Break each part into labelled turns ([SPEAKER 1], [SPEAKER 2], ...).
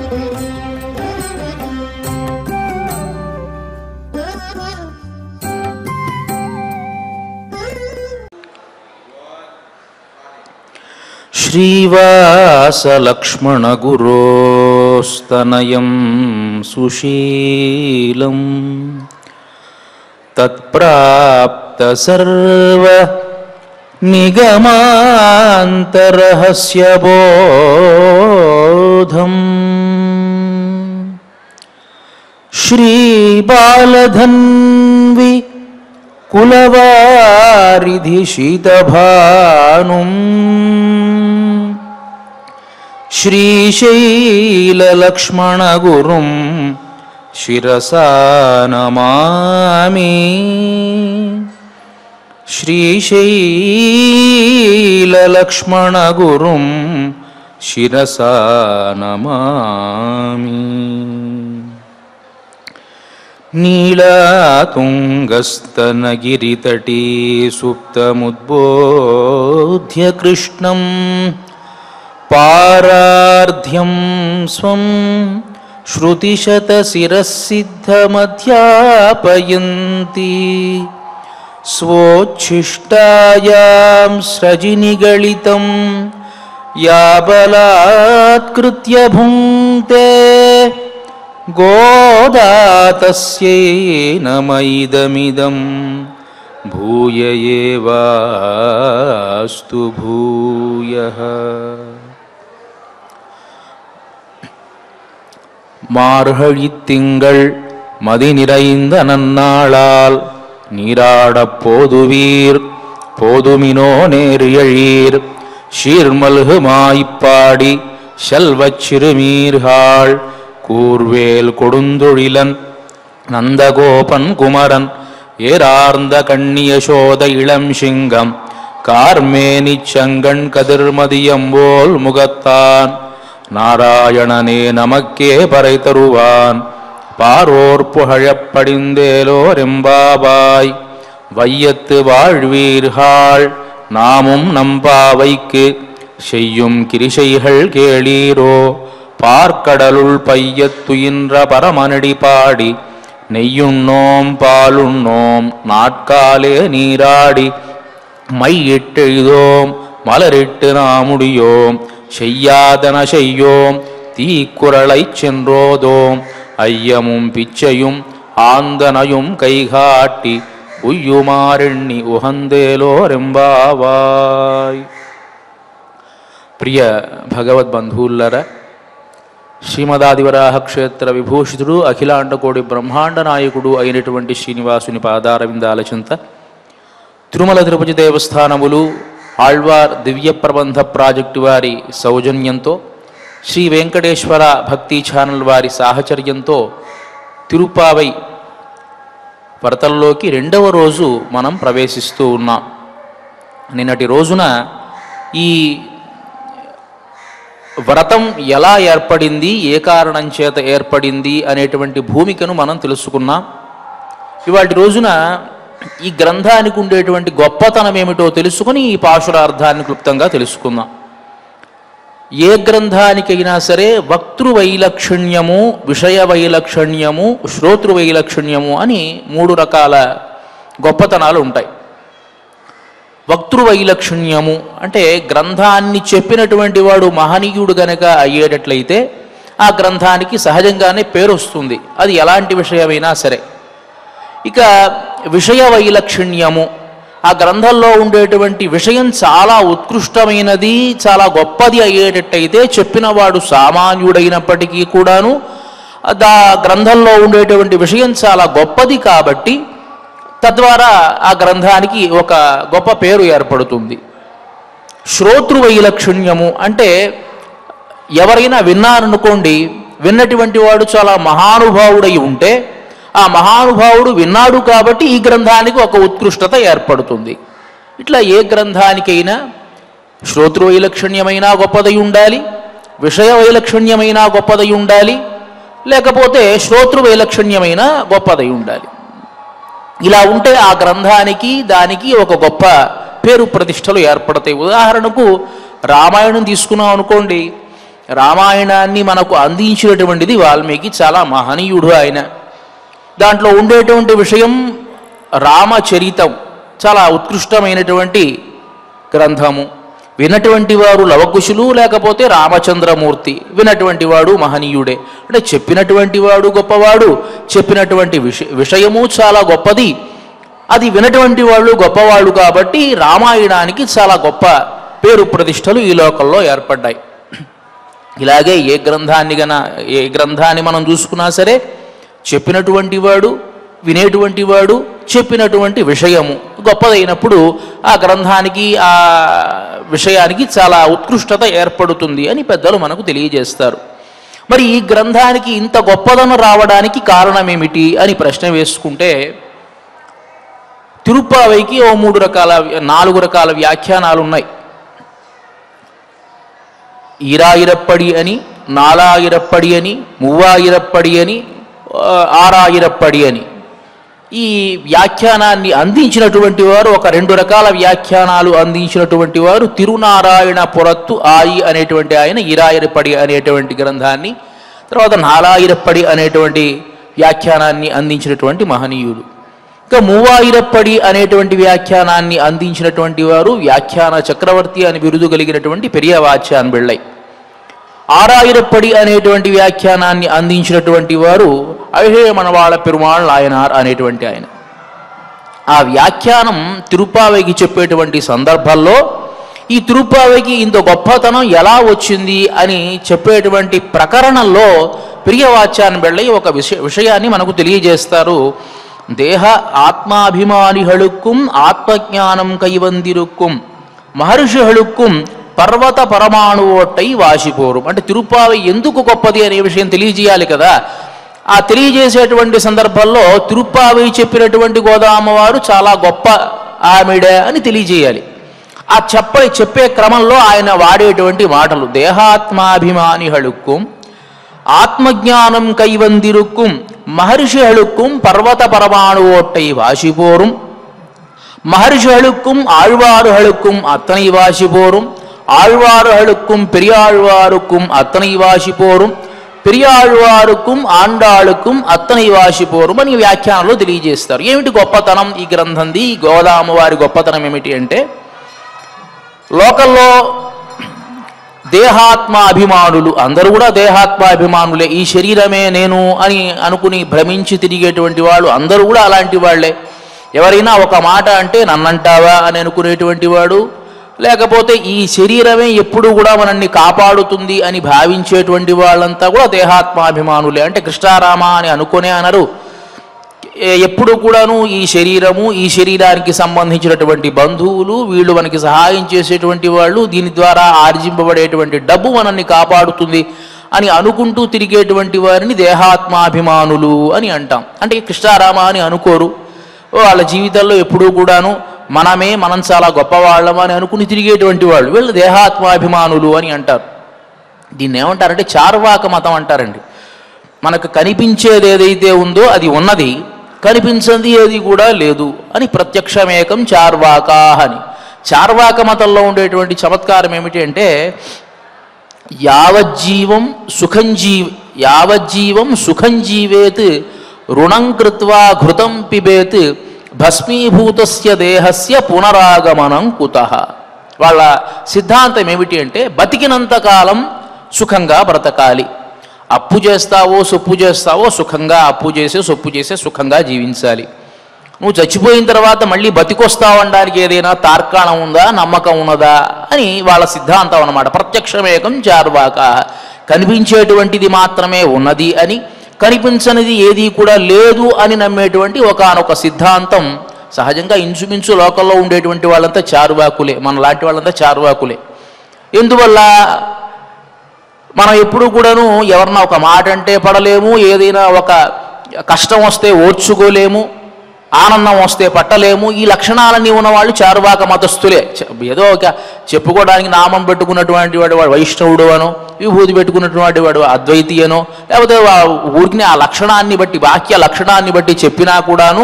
[SPEAKER 1] శ్రీవాసలక్ష్మణగురోస్తనయం సుశీలం తత్ప్రాప్త సర్వ నిగమాంతరహస్య బోధం శ్రీబాలధన్వి కులవారిధి శీతభానుం శ్రీశైలలక్ష్మణగురుం శిరసా నమామి. శ్రీశైలలక్ష్మణగురుం శిరసా నమామి. నీళాతుంగస్తనగిరితటీ సుప్తముద్బోధ్య కృష్ణం పారార్ధ్యం స్వం శ్రుతిశతశిరసిద్ధమధ్యాపయంతి స్వోచ్ఛిష్టాయాం స్రజినిగళితం యా బలాత్కృత్య భుంక్తే గోదా తస్యై నమైదమిదం భూయ ఏవాస్తు భూయః. மார்கழித்திங்கள் மதி நிறைந்த நன்னாளால் நீராடப் போதுவீர் போதுமினோ நேரியழீர் ஷீர்மல்கு மாய்ப்பாடி செல்வச் சிறுமீர்காள் கூர்வேல் கொடுந்தொழிலன் நந்தகோபன் குமரன் ஏரார்ந்த கண்ணியசோத இளம் சிங்கம் கார்மேனிச் சங்கண் கதிர்மதியம்போல் முகத்தான் நாராயணனே நமக்கே பறை தருவான் பாரோர் புகழப்படிந்தேலோரெம்பாவாய் வையத்து வாழ்வீர்கள் நாமும் நம்பாவைக்கு செய்யும் கிரிசைகள் கேளீரோ பார்க்கடலுள் பையத்துயின்ற பரமனடி பாடி நெய்யுண்ணோம் பாலுண்ணோம் நாட்காலே நீராடி மையிட்டெழுதோம் மலரிட்டு நாமுடியோம் செய்யாதன செய்யோம் தீக்குறளைச் சென்றோதோம் ஐயமும் பிச்சையும் ஆந்தனையும் கைகாட்டி உய்யுமாரெண்ணி ఉహందేలోరెంబావాయ్. ప్రియ భగవద్బంధువులరా, శ్రీమదాదివరాహ క్షేత్ర విభూషితుడు అఖిలాండకోటి బ్రహ్మాండ నాయకుడు అయినటువంటి శ్రీనివాసుని పాదారవిందాల చింత తిరుమల తిరుపతి దేవస్థానములు ఆళ్వార్ దివ్య ప్రబంధ ప్రాజెక్టు వారి సౌజన్యంతో శ్రీ వెంకటేశ్వర భక్తి ఛానల్ వారి సాహచర్యంతో తిరుపావై వ్రతంలోకి రెండవ రోజు మనం ప్రవేశిస్తూ ఉన్నాం. నిన్నటి రోజున ఈ వ్రతం ఎలా ఏర్పడింది, ఏ కారణం చేత ఏర్పడింది అనేటువంటి భూమికను మనం తెలుసుకున్నాం. ఇవాటి రోజున ఈ గ్రంథానికి ఉండేటువంటి గొప్పతనం ఏమిటో తెలుసుకుని ఈ పాశురార్థాన్ని క్లుప్తంగా తెలుసుకుందాం. ఏ గ్రంథానికైనా సరే వక్తృవైలక్షణ్యము, విషయవైలక్షణ్యము, శ్రోతృవైలక్షణ్యము అని మూడు రకాల గొప్పతనాలు ఉంటాయి. వక్తృవైలక్షణ్యము అంటే గ్రంథాన్ని చెప్పినటువంటి వాడు మహనీయుడు గనక అయ్యేటట్లయితే ఆ గ్రంథానికి సహజంగానే పేరు వస్తుంది, అది ఎలాంటి విషయమైనా సరే. ఇక విషయ వైలక్షణ్యము, ఆ గ్రంథంలో ఉండేటువంటి విషయం చాలా ఉత్కృష్టమైనది, చాలా గొప్పది అయ్యేటట్టయితే చెప్పినవాడు సామాన్యుడైనప్పటికీ కూడాను ఆ గ్రంథంలో ఉండేటువంటి విషయం చాలా గొప్పది కాబట్టి తద్వారా ఆ గ్రంథానికి ఒక గొప్ప పేరు ఏర్పడుతుంది. శ్రోతృవైలక్షణ్యము అంటే ఎవరైనా విన్నారనుకోండి, విన్నటువంటి వాడు చాలా మహానుభావుడై ఉంటే ఆ మహానుభావుడు విన్నాడు కాబట్టి ఈ గ్రంథానికి ఒక ఉత్కృష్టత ఏర్పడుతుంది. ఇట్లా ఏ గ్రంథానికైనా శ్రోతృవైలక్షణ్యమైనా గొప్పదై ఉండాలి, విషయ వైలక్షణ్యమైనా గొప్పదై ఉండాలి, లేకపోతే శ్రోతృవైలక్షణ్యమైనా గొప్పదై ఉండాలి. ఇలా ఉంటే ఆ గ్రంథానికి దానికి ఒక గొప్ప పేరు ప్రతిష్టలు ఏర్పడతాయి. ఉదాహరణకు రామాయణం తీసుకున్నాం అనుకోండి, రామాయణాన్ని మనకు అందించినటువంటిది వాల్మీకి, చాలా మహనీయుడు ఆయన. దాంట్లో ఉండేటువంటి విషయం రామచరితం, చాలా ఉత్కృష్టమైనటువంటి గ్రంథము. విన్నటువంటి వారు లవకుశులు, లేకపోతే రామచంద్రమూర్తి. విన్నటువంటి వాడు మహనీయుడే. అంటే చెప్పినటువంటి వాడు గొప్పవాడు, చెప్పినటువంటి విషయము చాలా గొప్పది, అది వినటువంటి వాళ్ళు గొప్పవాళ్ళు. కాబట్టి రామాయణానికి చాలా గొప్ప పేరు ప్రతిష్టలు ఈ లోకంలో ఏర్పడ్డాయి. ఇలాగే ఏ గ్రంథాన్ని మనం చూసుకున్నా సరే, చెప్పినటువంటి వాడు, వినేటువంటి వాడు, చెప్పినటువంటి విషయము గొప్పదైనప్పుడు ఆ గ్రంథానికి, ఆ విషయానికి చాలా ఉత్కృష్టత ఏర్పడుతుంది అని పెద్దలు మనకు తెలియజేస్తారు. మరి ఈ గ్రంథానికి ఇంత గొప్పదనం రావడానికి కారణమేమిటి అని ప్రశ్న వేసుకుంటే, తిరుప్పావైకి 4 రకాల వ్యాఖ్యానాలు ఉన్నాయి. ఈరాయిరప్పడి అని, నాలాయిరప్పడి అని, మూవాయిరప్పడి అని, ఆరాయిరప్పడి అని. ఈ వ్యాఖ్యానాన్ని అందించినటువంటి వారు, ఒక 2 రకాల వ్యాఖ్యానాలు అందించినటువంటి వారు తిరునారాయణ పురత్తు ఆయి అనేటువంటి ఆయన ఈరాయిరప్పడి అనేటువంటి గ్రంథాన్ని, తర్వాత నాలాయిరప్పడి అనేటువంటి వ్యాఖ్యానాన్ని అందించినటువంటి మహనీయులు. ఇంకా మూవాయిరప్పడి అనేటువంటి వ్యాఖ్యానాన్ని అందించినటువంటి వారు వ్యాఖ్యాన చక్రవర్తి అని బిరుదు కలిగినటువంటి పెరియవాచ్యాన్ బిళ్ళై. ఆరాయిరప్పడి అనేటువంటి వ్యాఖ్యానాన్ని అందించినటువంటి వారు అవిహేమణవాళ పెరుమాళ్ నాయనార్ అనేటువంటి ఆయన. ఆ వ్యాఖ్యానం తిరుప్పావైకి చెప్పేటువంటి సందర్భంలో ఈ తిరుప్పావైకి ఇంత గొప్పతనం ఎలా వచ్చింది అని చెప్పేటువంటి ప్రకరణంలో పెరియవాచ్యాన్ బిళ్ళై ఒక విషయాన్ని మనకు తెలియజేస్తారు. దేహ ஆத்மாபிமானிகளுக்கும் ஆத்மஞானம் கைவந்திருக்கும் మహర్షిகளுக்கும் పర్వత పరమాణువొట్టై వాసిపోరు. అంటే తిరుప్పావై ఎందుకు గొప్పది అనే విషయం తెలియజేయాలి కదా. ఆ తెలియజేసేటువంటి సందర్భంలో తిరుప్పావై చెప్పినటువంటి గోదామ్మవారు చాలా గొప్ప ఆమెడ అని తెలియజేయాలి. ఆ చెప్పే క్రమంలో ఆయన వాడేటువంటి మాటలు దేహాత్మాభిమానిகளுக்கும் ஆத்மஞானம் கைவந்திருக்கும் மகர்ஷிகளுக்கும் பர்வத பரமாணுவோட்டை வாசிப்போரும் மகர்ஷிகளுக்கும் ஆழ்வார்களுக்கும் அத்தனை வாசிப்போரும் ஆழ்வார்களுக்கும் பெரியாழ்வாருக்கும் அத்தனை வாசிப்போரும் పెరియాళ్వారుకుం ఆండాళుకుం అత్తని వాసిపోరు అని వ్యాఖ్యానంలో తెలియజేస్తారు. ఏమిటి గొప్పతనం ఈ గ్రంథంది, ఈ గోదామ్మవారి గొప్పతనం ఏమిటి అంటే, లోకల్లో దేహాత్మాభిమానులు అందరూ కూడా దేహాత్మాభిమానులే. ఈ శరీరమే నేను అని అనుకుని భ్రమించి తిరిగేటువంటి వాళ్ళు అందరూ కూడా అలాంటి వాళ్లే. ఎవరైనా ఒక మాట అంటే నన్నంటావా అని అనుకునేటువంటి వాడు, లేకపోతే ఈ శరీరమే ఎప్పుడు కూడా మనల్ని కాపాడుతుంది అని భావించేటువంటి వాళ్ళంతా కూడా దేహాత్మాభిమానులే. అంటే కృష్ణారామ అని అనుకునే అనరు. ఎప్పుడు కూడాను ఈ శరీరము, ఈ శరీరానికి సంబంధించినటువంటి బంధువులు, వీళ్ళు మనకి సహాయం చేసేటువంటి వాళ్ళు, దీని ద్వారా ఆర్జింపబడేటువంటి డబ్బు మనల్ని కాపాడుతుంది అని అనుకుంటూ తిరిగేటువంటి వారిని దేహాత్మాభిమానులు అని అంటాం. అంటే కృష్ణారామ అని అనుకోరు. వాళ్ళ జీవితంలో ఎప్పుడూ కూడాను మనం చాలా గొప్పవాళ్ళం అని అనుకుని తిరిగేటువంటి వాళ్ళు, వీళ్ళు దేహాత్మాభిమానులు అని అంటారు. దీన్ని ఏమంటారంటే చార్వాక మతం అంటారండి. మనకు కనిపించేది ఏదైతే ఉందో అది ఉన్నది, కనిపించింది ఏది కూడా లేదు అని ప్రత్యక్షమేకం చార్వాకా అని. చార్వాక మతంలో ఉండేటువంటి చమత్కారం ఏమిటి అంటే, యావజ్జీవం సుఖం జీవేత్ రుణం కృత్వా ఘృతం పిబేత్ భస్మీభూతస్య దేహస్య పునరాగమనం కుతః. వాళ్ళ సిద్ధాంతం ఏమిటి అంటే, బతికినంతకాలం సుఖంగా బ్రతకాలి. అప్పు చేస్తావో సొప్పు చేస్తావో సుఖంగా అప్పు చేసే సొప్పు చేసే సుఖంగా జీవించాలి. నువ్వు చచ్చిపోయిన తర్వాత మళ్ళీ బతికొస్తావనడానికి ఏదైనా తార్కాణం ఉందా, నమ్మకం ఉన్నదా అని వాళ్ళ సిద్ధాంతం అన్నమాట. ప్రత్యక్షమేకం చార్వాక, కనిపించేటువంటిది మాత్రమే ఉన్నది అని, కనిపించనిది ఏది కూడా లేదు అని నమ్మేటువంటి ఒకానొక సిద్ధాంతం. సహజంగా ఇంచుమించు లోకల్లో ఉండేటువంటి వాళ్ళంతా చార్వాకులే, మన లాంటి వాళ్ళంతా చార్వాకులే. ఎందువల్ల మనం ఎప్పుడు కూడాను ఎవరన్నా ఒక మాట అంటే పడలేము, ఏదైనా ఒక కష్టం వస్తే ఓర్చుకోలేము, ఆనందం వస్తే పట్టలేము. ఈ లక్షణాలన్నీ ఉన్నవాళ్ళు చార్వాక మతస్థులే. ఏదో ఒక చెప్పుకోవడానికి నామం పెట్టుకున్నటువంటి వాడు వైష్ణవుడు అనో, విభూతి పెట్టుకున్నటువంటి వాడు అద్వైతి అనో, లేకపోతే ఊరికి ఆ లక్షణాన్ని బట్టి, వాక్య లక్షణాన్ని బట్టి చెప్పినా కూడాను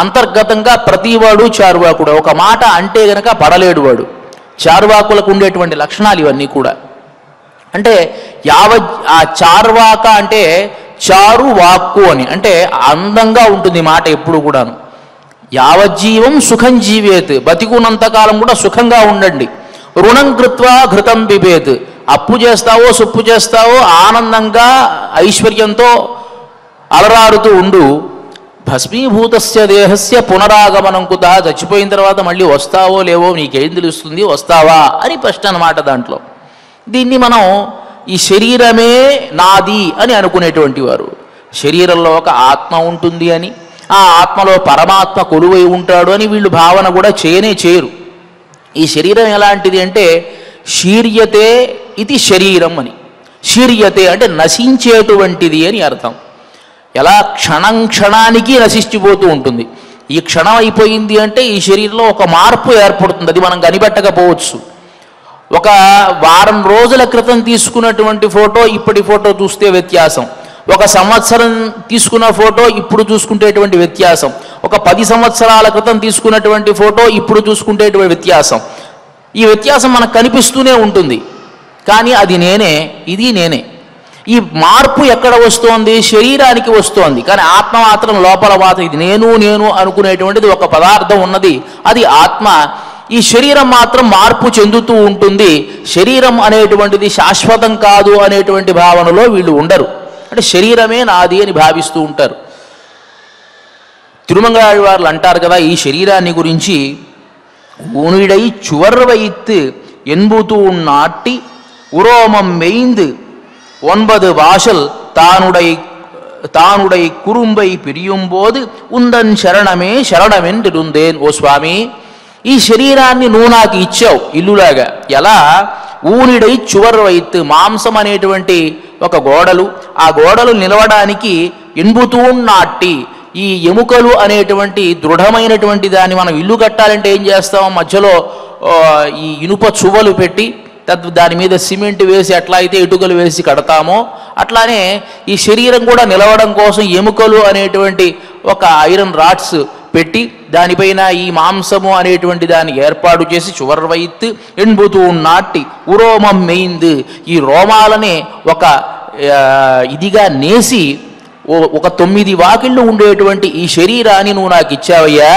[SPEAKER 1] అంతర్గతంగా ప్రతివాడు చార్వాకుడు. ఒక మాట అంటే గనక పడలేడు వాడు. చార్వాకులకు ఉండేటువంటి లక్షణాలు ఇవన్నీ కూడా. అంటే ఆ చార్వాక అంటే చారు వాక్కు అని, అంటే అందంగా ఉంటుంది మాట ఎప్పుడు కూడాను. యావజ్జీవం సుఖం జీవేత్, బతికున్నంతకాలం కూడా సుఖంగా ఉండండి. రుణం కృత్వా ఘృతం పిబేత్, అప్పు చేస్తావో సొప్పు చేస్తావో ఆనందంగా ఐశ్వర్యంతో అలరాడుతూ ఉండు. భస్మీభూతస్య దేహస్య పునరాగమనం కుత, చచ్చిపోయిన తర్వాత మళ్ళీ వస్తావో లేవో నీకేం తెలుస్తుంది, వస్తావా అని ప్రశ్న అన్నమాట దాంట్లో. దీన్ని మనం ఈ శరీరమే నాది అని అనుకునేటువంటి వారు, శరీరంలో ఒక ఆత్మ ఉంటుంది అని, ఆ ఆత్మలో పరమాత్మ కొలువై ఉంటాడు అని వీళ్ళు భావన కూడా చేయరు. ఈ శరీరం ఎలాంటిది అంటే శీర్యతే ఇది శరీరం అని. శీర్యతే అంటే నశించేటువంటిది అని అర్థం. ఎలా క్షణానికి నశించిపోతూ ఉంటుంది. ఈ క్షణం అయిపోయింది అంటే ఈ శరీరంలో ఒక మార్పు ఏర్పడుతుంది, అది మనం కనిపెట్టకపోవచ్చు. ఒక వారం రోజుల క్రితం తీసుకున్నటువంటి ఫోటో ఇప్పటి ఫోటో చూస్తే వ్యత్యాసం, ఒక సంవత్సరం తీసుకున్న ఫోటో ఇప్పుడు చూసుకునేటువంటి వ్యత్యాసం, ఒక 10 సంవత్సరాల క్రితం తీసుకున్నటువంటి ఫోటో ఇప్పుడు చూసుకునేటువంటి వ్యత్యాసం. ఈ వ్యత్యాసం మనకు కనిపిస్తూనే ఉంటుంది, కానీ అది నేనే, ఇది నేనే. ఈ మార్పు ఎక్కడ వస్తోంది? శరీరానికి వస్తోంది. కానీ ఆత్మ మాత్రం లోపల మాత్రం ఇది నేను అనుకునేటువంటిది ఒక పదార్థం ఉన్నది, అది ఆత్మ. ఈ శరీరం మాత్రం మార్పు చెందుతూ ఉంటుంది. శరీరం అనేటువంటిది శాశ్వతం కాదు అనేటువంటి భావనలో వీళ్ళు ఉండరు. అంటే శరీరమే నాది అని భావిస్తూ ఉంటారు. తిరుమంగాళ్ళవార్లు అంటారు కదా ఈ శరీరాన్ని గురించి, ఊనిడై చువర్వయిత్ ఎన్బుతూ నాట్టి ఉరోమం మెయిందు 9 வாசல் தானுடை குறும்பை பிரியும்போது உந்தன் శరణమే శరణమెంటిరుందేన్. ఓ స్వామి, ఈ శరీరాన్ని నువ్వు నాకు ఇచ్చావు ఇల్లులాగా. ఎలా? ఊనిడై చువర్వైత్, మాంసం అనేటువంటి ఒక గోడలు, ఆ గోడలు నిలవడానికి ఎన్బుతూ నాట్టి, ఈ ఎముకలు అనేటువంటి దృఢమైనటువంటి దాన్ని మనం ఇల్లు కట్టాలంటే ఏం చేస్తాం? మధ్యలో ఈ ఇనుప చువ్వలు పెట్టి దాని మీద సిమెంట్ వేసి ఎట్లా అయితే ఇటుకలు వేసి కడతామో అట్లానే ఈ శరీరం కూడా నిలవడం కోసం ఎముకలు అనేటువంటి ఒక ఐరన్ రాడ్స్ పెట్టి దానిపైన ఈ మాంసము అనేటువంటి దాన్ని ఏర్పాటు చేసి చువర్వైత్ ఎన్బుతూ నాట్టి ఉరోమం మెయింది, ఈ రోమాలని ఒక ఇదిగా నేసి ఒక 9 వాకిళ్ళు ఉండేటువంటి ఈ శరీరాన్ని నువ్వు నాకు ఇచ్చావయ్యా.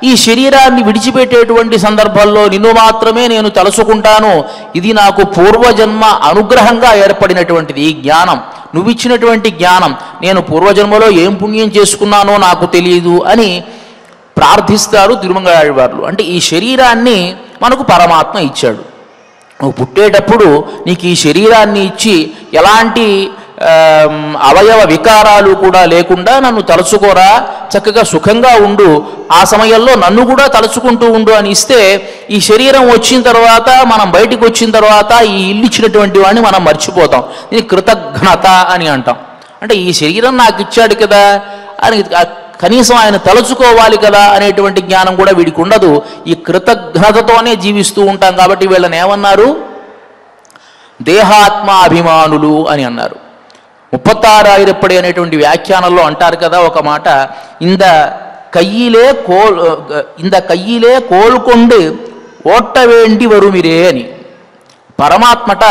[SPEAKER 1] ఈ శరీరాన్ని విడిచిపెట్టేటువంటి సందర్భంలో నిన్ను మాత్రమే నేను తలుచుకుంటాను. ఇది నాకు పూర్వజన్మ అనుగ్రహంగా ఏర్పడినటువంటిది. ఈ జ్ఞానం నువ్విచ్చినటువంటి జ్ఞానం, నేను పూర్వజన్మలో ఏం పుణ్యం చేసుకున్నానో నాకు తెలియదు అని ప్రార్థిస్తారు తిరుమంగాళ్ళవార్లు. అంటే ఈ శరీరాన్ని మనకు పరమాత్మ ఇచ్చాడు. నువ్వు పుట్టేటప్పుడు నీకు ఈ శరీరాన్ని ఇచ్చి ఎలాంటి అవయవ వికారాలు కూడా లేకుండా నన్ను తలుచుకోరా, చక్కగా సుఖంగా ఉండు, ఆ సమయంలో నన్ను కూడా తలుచుకుంటూ ఉండు అని ఇస్తే, ఈ శరీరం వచ్చిన తర్వాత మనం బయటికి వచ్చిన తర్వాత ఈ ఇల్లు ఇచ్చినటువంటి వాడిని మనం మర్చిపోతాం. ఇది కృతజ్ఞత అని అంటాం. అంటే ఈ శరీరం నాకు ఇచ్చాడు కదా అని కనీసం ఆయన తలుచుకోవాలి కదా అనేటువంటి జ్ఞానం కూడా వీడికి ఉండదు. ఈ కృతజ్ఞతతోనే జీవిస్తూ ఉంటాం. కాబట్టి వీళ్ళని ఏమన్నారు? దేహాత్మాభిమానులు అని అన్నారు. 36 ఆయిరప్పడి అనేటువంటి వ్యాఖ్యానంలో అంటారు కదా ఒక మాట, ఇంద కయ్యిలే కోల్కొండు ఓట్ట వేండి వరుమిరే అని. పరమాత్మట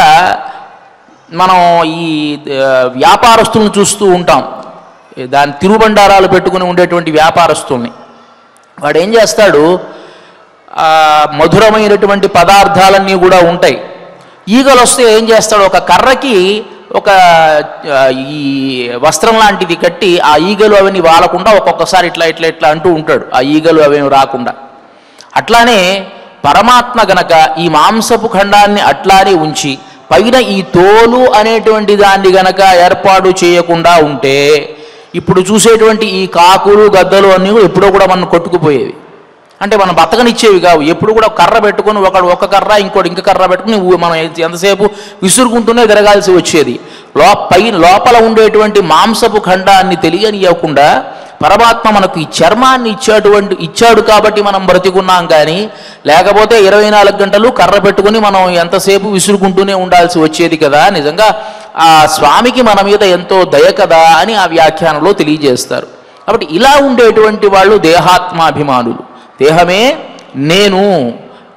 [SPEAKER 1] మనం ఈ వ్యాపారస్తులను చూస్తూ ఉంటాం, దాని తిరుబండారాలు పెట్టుకుని ఉండేటువంటి వ్యాపారస్తుల్ని. వాడు ఏం చేస్తాడు? మధురమైనటువంటి పదార్థాలన్నీ కూడా ఉంటాయి. ఈగలు వస్తే ఏం చేస్తాడు? ఒక కర్రకి ఒక ఈ వస్త్రం లాంటిది కట్టి ఆ ఈగలు అవన్నీ వాలకుండా ఒక్కొక్కసారి ఇట్లా అంటూ ఉంటాడు, ఆ ఈగలు అవేమి రాకుండా. అట్లానే పరమాత్మ గనక ఈ మాంసపు ఖండాన్ని అట్లానే ఉంచి పైన ఈ తోలు అనేటువంటి దాన్ని గనక ఏర్పాటు చేయకుండా ఉంటే, ఇప్పుడు చూసేటువంటి ఈ కాకులు గద్దలు అన్నీ ఎప్పుడో కూడా మనం కొట్టుకుపోయేవి. అంటే మనం బతకనిచ్చేవి కావు. ఎప్పుడు కూడా కర్ర పెట్టుకొని ఒకడు ఒక కర్ర ఇంకోటి ఇంక కర్ర పెట్టుకుని మనం ఎంతసేపు విసురుకుంటూనే తిరగాల్సి వచ్చేది. లోపల ఉండేటువంటి మాంసపు ఖండాన్ని తెలియనివ్వకుండా పరమాత్మ మనకు ఈ చర్మాన్ని ఇచ్చాడు కాబట్టి మనం బ్రతికున్నాం. కానీ లేకపోతే 24 గంటలు కర్ర పెట్టుకుని మనం ఎంతసేపు విసురుకుంటూనే ఉండాల్సి వచ్చేది కదా. నిజంగా ఆ స్వామికి మన మీద ఎంతో దయ కదా అని ఆ వ్యాఖ్యానంలో తెలియజేస్తారు. కాబట్టి ఇలా ఉండేటువంటి వాళ్ళు దేహాత్మాభిమానులు. దేహమే నేను,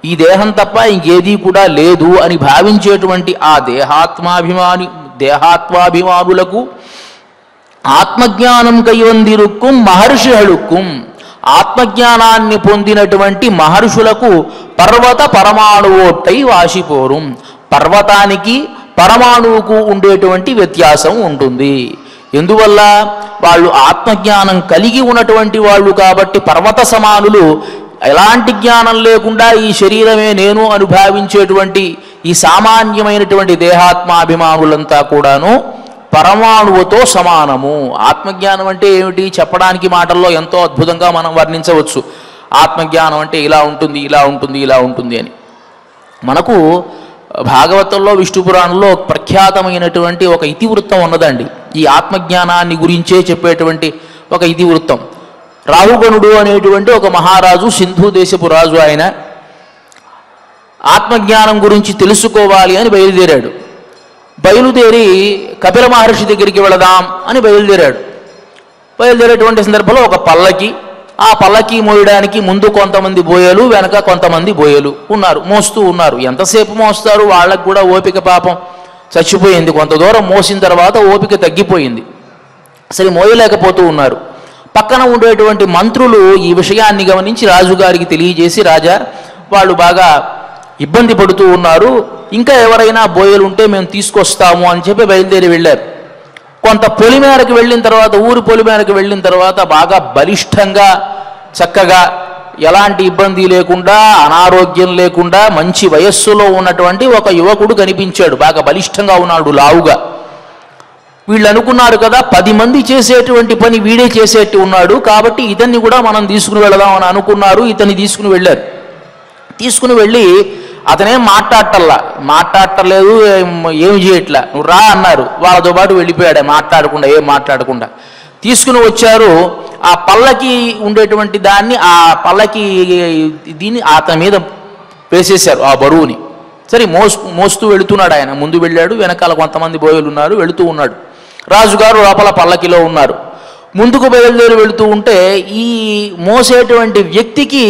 [SPEAKER 1] ఈ దేహం తప్ప ఇంకేదీ కూడా లేదు అని భావించేటువంటి ఆ దేహాత్మాభిమానులకు ఆత్మజ్ఞానం కైవందిరుక్కుం మహర్షిహళుక్కుం, ఆత్మజ్ఞానాన్ని పొందినటువంటి మహర్షులకు పర్వత పరమాణువోట్టై వాసిపోరుం. పర్వతానికి పరమాణువుకు ఉండేటువంటి వ్యత్యాసం ఉంటుంది. ఎందువల్ల? వాళ్ళు ఆత్మజ్ఞానం కలిగి ఉన్నటువంటి వాళ్ళు కాబట్టి పర్వత సమానులు. ఎలాంటి జ్ఞానం లేకుండా ఈ శరీరమే నేను అనుభవించేటువంటి ఈ సామాన్యమైనటువంటి దేహాత్మాభిమానులంతా కూడాను పరమాణువుతో సమానము. ఆత్మజ్ఞానం అంటే ఏమిటి చెప్పడానికి మాటల్లో ఎంతో అద్భుతంగా మనం వర్ణించవచ్చు. ఆత్మజ్ఞానం అంటే ఇలా ఉంటుంది, ఇలా ఉంటుంది, ఇలా ఉంటుంది అని. మనకు భాగవతంలో, విష్ణు పురాణంలో ప్రఖ్యాతమైనటువంటి ఒక ఇతివృత్తం ఉన్నదండి. ఈ ఆత్మజ్ఞానాన్ని గురించే చెప్పేటువంటి ఒక ఇతివృత్తం. రాహుగణుడు అనేటువంటి ఒక మహారాజు, సింధు దేశపు రాజు. ఆయన ఆత్మజ్ఞానం గురించి తెలుసుకోవాలి అని బయలుదేరాడు. బయలుదేరి కపిల మహర్షి దగ్గరికి వెళదాం అని బయలుదేరాడు. బయలుదేరేటువంటి సందర్భంలో ఒక పల్లకి, ఆ పల్లకి మోయడానికి ముందు కొంతమంది బోయలు, వెనక కొంతమంది బోయలు ఉన్నారు, మోస్తూ ఉన్నారు. ఎంతసేపు మోస్తారు? వాళ్ళకు కూడా ఓపిక పాపం చచ్చిపోయింది. కొంత దూరం మోసిన తర్వాత ఓపిక తగ్గిపోయింది, అసలు మోయలేకపోతూ ఉన్నారు. పక్కన ఉండేటువంటి మంత్రులు ఈ విషయాన్ని గమనించి రాజుగారికి తెలియజేసి, రాజా వాళ్ళు బాగా ఇబ్బంది పడుతూ ఉన్నారు, ఇంకా ఎవరైనా బోయలు ఉంటే మేము తీసుకొస్తాము అని చెప్పి బయలుదేరి వెళ్ళారు. కొంత పొలిమేరకు వెళ్ళిన తర్వాత, ఊరి పొలిమేరకు వెళ్ళిన తర్వాత బాగా బలిష్టంగా, చక్కగా, ఎలాంటి ఇబ్బంది లేకుండా, అనారోగ్యం లేకుండా మంచి వయస్సులో ఉన్నటువంటి ఒక యువకుడు కనిపించాడు. బాగా బలిష్టంగా ఉన్నాడు, లావుగా. వీళ్ళు అనుకున్నారు కదా 10 మంది చేసేటువంటి పని వీడే చేసేట్టు ఉన్నాడు, కాబట్టి ఇతన్ని కూడా మనం తీసుకుని వెళదాం అని అనుకున్నారు. ఇతన్ని తీసుకుని వెళ్ళారు. తీసుకుని వెళ్ళి అతనేం మాట్లాడటలేదు, ఏమి చేయట్లా, నువ్వు రా అన్నారు. వాళ్ళతో పాటు వెళ్ళిపోయాడు మాట్లాడకుండా, ఏం మాట్లాడకుండా. తీసుకుని వచ్చారు. ఆ పల్లకి ఉండేటువంటి దాన్ని, ఆ పల్లకి దీన్ని అతని మీద వేసేశారు, ఆ బరువుని. సరే మోస్తూ వెళుతున్నాడు ఆయన. ముందు వెళ్ళాడు, వెనకాల కొంతమంది బోయలు ఉన్నారు, వెళుతూ ఉన్నాడు. రాజుగారు లోపల పల్లకిలో ఉన్నారు. ముందుకు బయలుదేరి వెళుతూ ఉంటే ఈ మోసేటువంటి వ్యక్తికి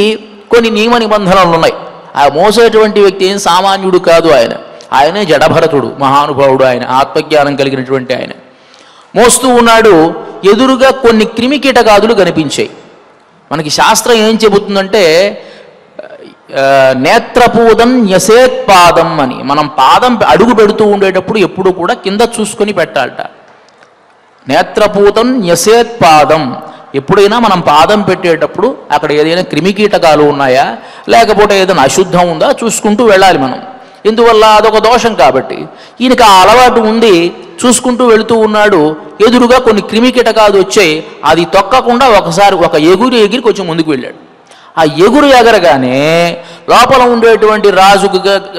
[SPEAKER 1] కొన్ని నియమ నిబంధనలు ఉన్నాయి. ఆ మోసేటువంటి వ్యక్తి ఏం సామాన్యుడు కాదు. ఆయనే జడభరతుడు, మహానుభావుడు. ఆయన ఆత్మజ్ఞానం కలిగినటువంటి ఆయన మోస్తూ ఉన్నాడు. ఎదురుగా కొన్ని క్రిమికీటకాదులు కనిపించాయి. మనకి శాస్త్రం ఏం చెబుతుందంటే నేత్రపూదం న్యసేత్పాదం అని. మనం పాదం అడుగు పెడుతూ ఉండేటప్పుడు ఎప్పుడు కూడా కింద చూసుకొని పెట్టాలట. నేత్రపూతం న్యసేత్పాదం. ఎప్పుడైనా మనం పాదం పెట్టేటప్పుడు అక్కడ ఏదైనా క్రిమికీటకాలు ఉన్నాయా, లేకపోతే ఏదైనా అశుద్ధం ఉందా చూసుకుంటూ వెళ్ళాలి మనం. ఎందువల్ల? అదొక దోషం కాబట్టి. ఈయనకి ఆ అలవాటు ఉంది, చూసుకుంటూ వెళుతూ ఉన్నాడు. ఎదురుగా కొన్ని క్రిమికీటకాలు వచ్చాయి. అది తొక్కకుండా ఒకసారి ఒక ఎగిరి కొంచెం ముందుకు వెళ్ళాడు. ఆ ఎగరగానే లోపల ఉండేటువంటి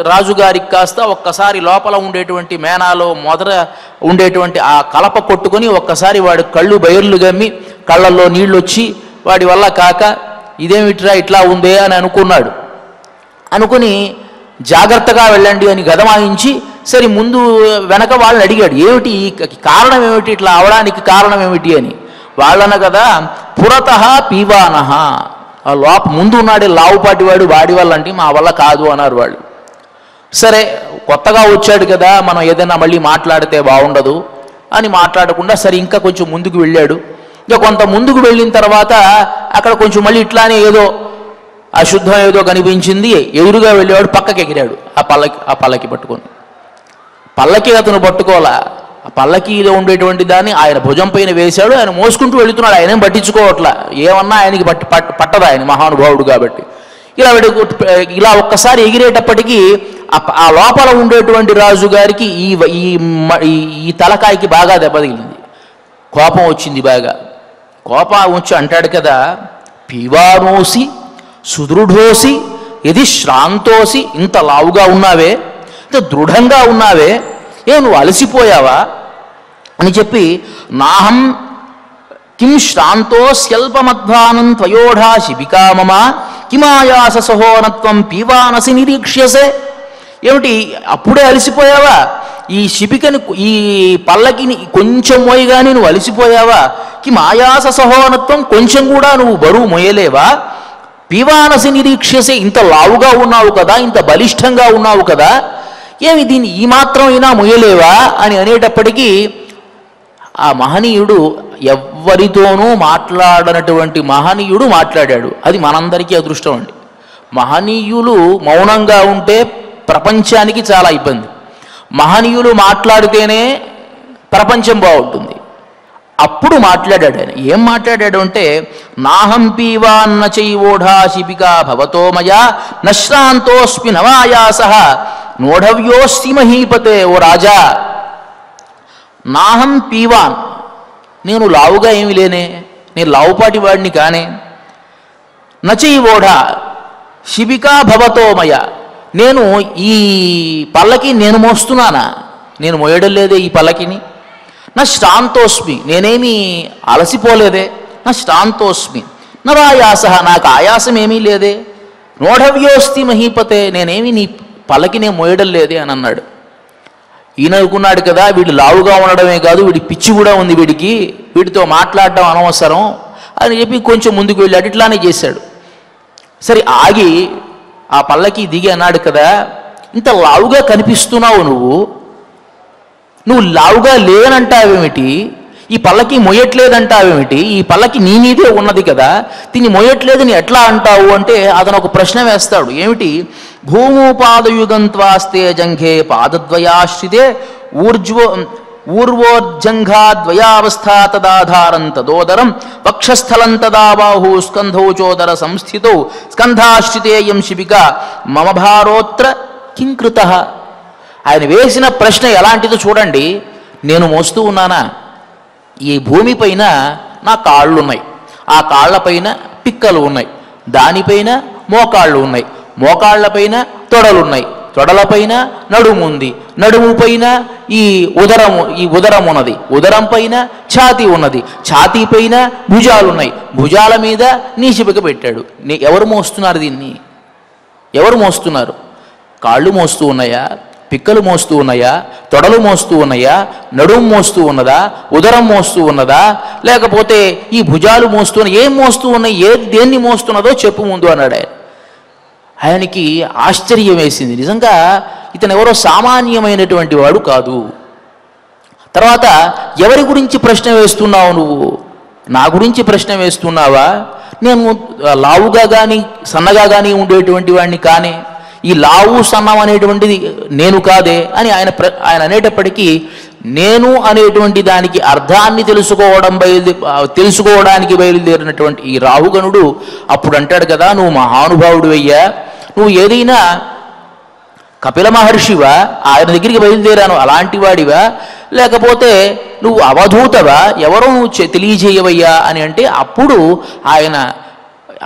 [SPEAKER 1] రాజుగారికి కాస్త ఒక్కసారి లోపల ఉండేటువంటి మేనాలో మొదట ఉండేటువంటి ఆ కలప కొట్టుకొని ఒక్కసారి వాడి కళ్ళు బయర్లు గమ్మి కళ్ళల్లో నీళ్ళు వచ్చి వాడి వల్ల కాక ఇదేమిట్రా ఇట్లా ఉందే అని అనుకుని జాగ్రత్తగా వెళ్ళండి అని గదమాయించి, సరే ముందు వెనక వాళ్ళని అడిగాడు, ఏమిటి కారణం ఏమిటి, ఇట్లా అవడానికి కారణం ఏమిటి అని. వాళ్ళన కదా పురతః పీవానః, ఆ ముందు ఉన్నాడే లావుపాటి వాడి వల్ల అంటే మా వల్ల కాదు అన్నారు వాళ్ళు. సరే కొత్తగా వచ్చాడు కదా, మనం ఏదైనా మళ్ళీ మాట్లాడితే బాగుండదు అని మాట్లాడకుండా సరే ఇంకా కొంచెం ముందుకు వెళ్ళాడు. ఇంకా కొంత ముందుకు వెళ్ళిన తర్వాత అక్కడ కొంచెం మళ్ళీ ఇట్లానే ఏదో అశుద్ధం ఏదో కనిపించింది. ఎదురుగా వెళ్ళేవాడు పక్కకి ఎగిరాడు ఆ పల్లకి పట్టుకొని. పల్లకి అతను పట్టుకోవాలా, ఆ పల్లకీలో ఉండేటువంటి దాన్ని ఆయన భుజం పైన వేశాడు. ఆయన మోసుకుంటూ వెళుతున్నాడు. ఆయనేం పట్టించుకోవట్లా, ఏమన్నా ఆయనకి పట్టదు, ఆయన మహానుభావుడు కాబట్టి. ఇలా ఒక్కసారి ఎగిరేటప్పటికీ ఆ లోపల ఉండేటువంటి రాజుగారికి ఈ తలకాయకి బాగా దెబ్బతగిలింది. కోపం వచ్చింది బాగా. కోపం వచ్చి అంటాడు కదా, పీవానోసి సుదృఢోసి ఇది శ్రాంతోసి, ఇంత లావుగా ఉన్నావే, ఇంత దృఢంగా ఉన్నావే, నువ్వు అలసిపోయావా అని చెప్పి, నాహం కిం శ్రాంతో స్యల్పమధ్వానం త్వయోఢా శిబికా మమ కిమాయాస సహోనత్వం పీవానసి నిరీక్ష్యసే. ఏమిటి అప్పుడే అలసిపోయావా? ఈ శిబికని, ఈ పల్లకిని కొంచెం మోయగానే నువ్వు అలసిపోయావా? కిమాయాస సహోనత్వం, కొంచెం కూడా నువ్వు బరువు మోయలేవా? పీవానసి నిరీక్ష్యసే, ఇంత లావుగా ఉన్నావు కదా, ఇంత బలిష్టంగా ఉన్నావు కదా, ఏమి దీన్ని ఈ మాత్రం అయినా మొయ్యలేవా అని అనేటప్పటికీ ఆ మహనీయుడు, ఎవ్వరితోనూ మాట్లాడనటువంటి మహనీయుడు మాట్లాడాడు. అది మనందరికీ అదృష్టం అండి. మహనీయులు మౌనంగా ఉంటే ప్రపంచానికి చాలా ఇబ్బంది. మహనీయులు మాట్లాడితేనే ప్రపంచం బాగుంటుంది. అప్పుడు మాట్లాడాడు ఆయన. ఏం మాట్లాడాడు అంటే, నాహం పీవాన్న చైవోఢా శిబికా భవతో మయా నశ్రాంతోస్మి నవాయాస నోఢవ్యోస్తి మహీపతే. ఓ రాజా, నాహం పీవాన్, నేను లావుగా ఏమి లేనే, నేను లావుపాటి వాడిని కానే. నచైవోఢా శిబికా భవతో మయ, నేను ఈ పల్లకి నేను మోస్తున్నానా, నేను మోయడం లేదే ఈ పల్లకిని. నా శ్రాంతోస్మి, నేనేమీ అలసిపోలేదే. నా శ్రాంతోస్మి నవాయాస, నాకు ఆయాసం ఏమీ లేదే. నోఢవ్యోస్తి మహీపతే, నేనేమి నీ పల్లకి నేను మోయడం లేదే అని అన్నాడు. ఈయన అనుకున్నాడు కదా, వీడు లావుగా ఉండడమే కాదు, వీడి పిచ్చి కూడా ఉంది, వీడితో మాట్లాడడం అనవసరం అని చెప్పి కొంచెం ముందుకు వెళ్ళాడు. ఇట్లానే చేశాడు. సరే ఆగి ఆ పల్లకి దిగి అన్నాడు కదా, ఇంత లావుగా కనిపిస్తున్నావు నువ్వు లావుగా లేనంటావేమిటి, ఈ పల్లకి మొయ్యట్లేదంటావేమిటి, ఈ పల్లకి నీ మీదే ఉన్నది కదా, దీన్ని మొయ్యట్లేదని ఎట్లా అంటావు అంటే అతను ఒక ప్రశ్న వేస్తాడు. ఏమిటి? భూముపాదయుగంత్వాస్తే జంఘే పాదద్వయాశ్రితే ఊర్వోర్జంఘాద్వయావస్థా తదాధారం తదోదరం వక్షస్థలం తదా బాహు స్కంధౌ చోదర సంస్థితౌ స్కంధాశ్రితేయం శిబిక మమ భారోత్ర కింకృత. ఆయన వేసిన ప్రశ్న ఎలాంటిదో చూడండి. నేను మోస్తూ ఉన్నానా? ఈ భూమిపైన నా కాళ్ళు ఉన్నాయి, ఆ కాళ్లపైన పిక్కలు ఉన్నాయి, దానిపైన మోకాళ్ళు ఉన్నాయి, మోకాళ్లపైన తొడలున్నాయి, తొడలపైన నడుము ఉంది, నడుము పైన ఈ ఉదరం ఉన్నది, ఉదరం పైన ఛాతీ ఉన్నది, ఛాతీ పైన భుజాలున్నాయి, భుజాల మీద నీ శిబిక పెట్టాడు. ఎవరు మోస్తున్నారు దీన్ని? ఎవరు మోస్తున్నారు? కాళ్ళు మోస్తూ ఉన్నాయా, పిక్కలు మోస్తూ ఉన్నాయా, తొడలు మోస్తూ ఉన్నాయా, నడుము మోస్తూ ఉన్నదా, ఉదరం మోస్తూ ఉన్నదా, లేకపోతే ఈ భుజాలు ఏం మోస్తూ ఉన్నాయి, దేన్ని మోస్తున్నదో చెప్పు ముందు అన్నాడు ఆయన. ఆయనకి ఆశ్చర్యం వేసింది. నిజంగా ఇతను ఎవరో సామాన్యమైనటువంటి వాడు కాదు. తర్వాత, ఎవరి గురించి ప్రశ్న వేస్తున్నావు నువ్వు? నా గురించి ప్రశ్న వేస్తున్నావా? నేను లావుగా కానీ సన్నగా కానీ ఉండేటువంటి వాడిని కానే, ఈ లావు సన్నం అనేటువంటిది నేను కాదే అని ఆయన అనేటప్పటికీ, నేను అనేటువంటి దానికి అర్థాన్ని తెలుసుకోవడానికి బయలుదేరినటువంటి ఈ రాహుగణుడు అప్పుడు అంటాడు కదా, నువ్వు మహానుభావుడు అయ్యా, నువ్వు ఏదైనా కపిల మహర్షివా, ఆయన దగ్గరికి బయలుదేరాను అలాంటి వాడివా, లేకపోతే నువ్వు అవధూతవా, ఎవరో నువ్వు తెలియజేయవయ్యా అని అంటే అప్పుడు ఆయన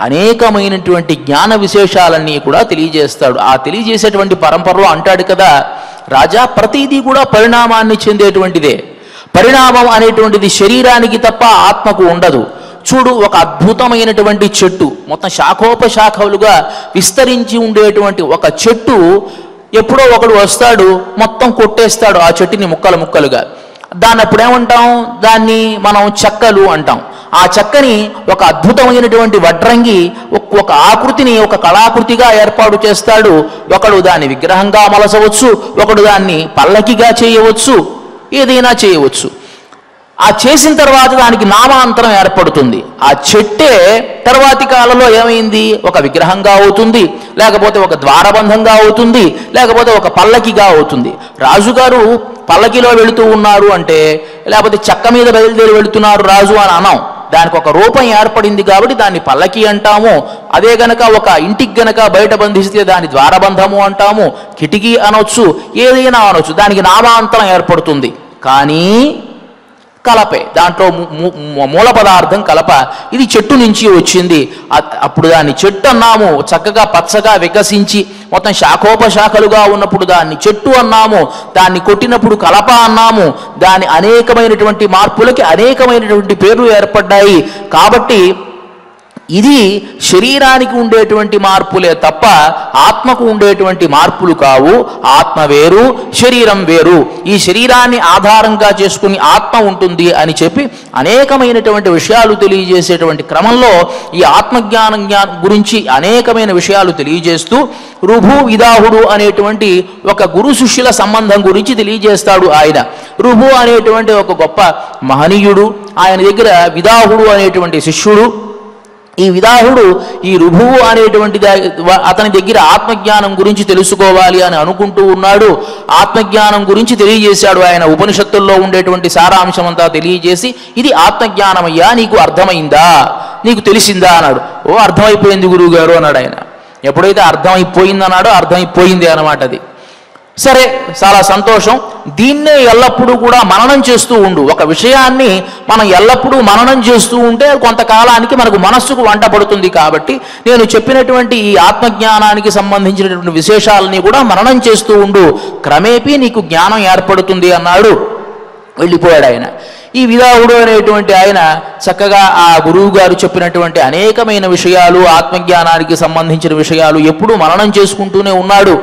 [SPEAKER 1] అనేకమైనటువంటి జ్ఞాన విశేషాలన్నీ కూడా తెలియజేస్తాడు. ఆ తెలియజేసేటువంటి పరంపరలో అంటాడు కదా, రాజా, ప్రతిదీ కూడా పరిణామాన్ని చెందేటువంటిదే. పరిణామం అనేటువంటిది శరీరానికి తప్ప ఆత్మకు ఉండదు. చూడు, ఒక అద్భుతమైనటువంటి చెట్టు, మొత్తం శాఖోపశాఖలుగా విస్తరించి ఉండేటువంటి ఒక చెట్టు, ఎప్పుడో ఒకడు వస్తాడు, మొత్తం కొట్టేస్తాడు ఆ చెట్టుని ముక్కలు ముక్కలుగా. దాన్ని అప్పుడేమంటాం? దాన్ని మనం చెక్కలు అంటాం. ఆ చెక్కని ఒక అద్భుతమైనటువంటి వడ్రంగి ఒక ఆకృతిని ఒక కళాకృతిగా ఏర్పాటు చేస్తాడు. ఒకడు దాన్ని విగ్రహంగా మలసవచ్చు, ఒకడు దాన్ని పల్లకిగా చేయవచ్చు, ఏదైనా చేయవచ్చు. ఆ చేసిన తర్వాత దానికి నామాంతరం ఏర్పడుతుంది. ఆ చెట్టే తర్వాతి కాలంలో ఏమైంది? ఒక విగ్రహంగా అవుతుంది, లేకపోతే ఒక ద్వారబంధంగా అవుతుంది, లేకపోతే ఒక పల్లకిగా అవుతుంది. రాజుగారు పల్లకిలో వెళుతూ ఉన్నారు అంటే, లేకపోతే చెక్క మీద బయలుదేరి వెళుతున్నారు రాజు అని అనం. దానికి ఒక రూపం ఏర్పడింది కాబట్టి దాన్ని పల్లకి అంటాము. అదే గనక ఒక ఇంటికి గనక బయట బంధిస్తే దాన్ని ద్వారబంధము అంటాము, కిటికీ అనొచ్చు, ఏదైనా అనొచ్చు. దానికి నామాంతరం ఏర్పడుతుంది. కానీ కలపే, దాంట్లో మూల పదార్థం కలప. ఇది చెట్టు నుంచి వచ్చింది. అప్పుడు దాన్ని చెట్టు అన్నాము. చక్కగా పచ్చగా వికసించి మొత్తం శాఖోపశాఖలుగా ఉన్నప్పుడు దాన్ని చెట్టు అన్నాము. దాన్ని కొట్టినప్పుడు కలప అన్నాము. దాని అనేకమైనటువంటి మార్పులకి అనేకమైనటువంటి పేర్లు ఏర్పడ్డాయి. కాబట్టి ఇది శరీరానికి ఉండేటువంటి మార్పులే తప్ప ఆత్మకు ఉండేటువంటి మార్పులు కావు. ఆత్మ వేరు, శరీరం వేరు. ఈ శరీరాన్ని ఆధారంగా చేసుకుని ఆత్మ ఉంటుంది అని చెప్పి అనేకమైనటువంటి విషయాలు తెలియజేసేటువంటి క్రమంలో ఈ ఆత్మజ్ఞానం గురించి అనేకమైన విషయాలు తెలియజేస్తూ రుభు విదాహుడు అనేటువంటి ఒక గురు శిష్యుల సంబంధం గురించి తెలియజేస్తాడు ఆయన. రుభు అనేటువంటి ఒక గొప్ప మహనీయుడు, ఆయన దగ్గర విదాహుడు అనేటువంటి శిష్యుడు. ఈ విదాహుడు ఈ రుభువు అనేటువంటి అతని దగ్గర ఆత్మజ్ఞానం గురించి తెలుసుకోవాలి అని అనుకుంటూ ఉన్నాడు. ఆత్మజ్ఞానం గురించి తెలియజేశాడు ఆయన. ఉపనిషత్తుల్లో ఉండేటువంటి సారాంశం అంతా తెలియజేసి, ఇది ఆత్మజ్ఞానమయ్యా, నీకు అర్థమైందా, నీకు తెలిసిందా అన్నాడు. ఓ అర్థమైపోయింది గురువు గారు అన్నాడు ఆయన. ఎప్పుడైతే అర్థమైపోయిందన్నాడో అర్థమైపోయింది అన్నమాట అది. సరే, చాలా సంతోషం. దీన్నే ఎల్లప్పుడూ కూడా మననం చేస్తూ ఉండు. ఒక విషయాన్ని మనం ఎల్లప్పుడూ మననం చేస్తూ ఉంటే కొంతకాలానికి మనకు మనస్సుకు వంట పడుతుంది. కాబట్టి నేను చెప్పినటువంటి ఈ ఆత్మజ్ఞానానికి సంబంధించినటువంటి విశేషాలని కూడా మననం చేస్తూ ఉండు, క్రమేపీ నీకు జ్ఞానం ఏర్పడుతుంది అన్నాడు. వెళ్ళిపోయాడు ఆయన. ఈ విదాహుడు అనేటువంటి ఆయన చక్కగా ఆ గురువు గారు చెప్పినటువంటి అనేకమైన విషయాలు, ఆత్మజ్ఞానానికి సంబంధించిన విషయాలు ఎప్పుడూ మననం చేసుకుంటూనే ఉన్నాడు.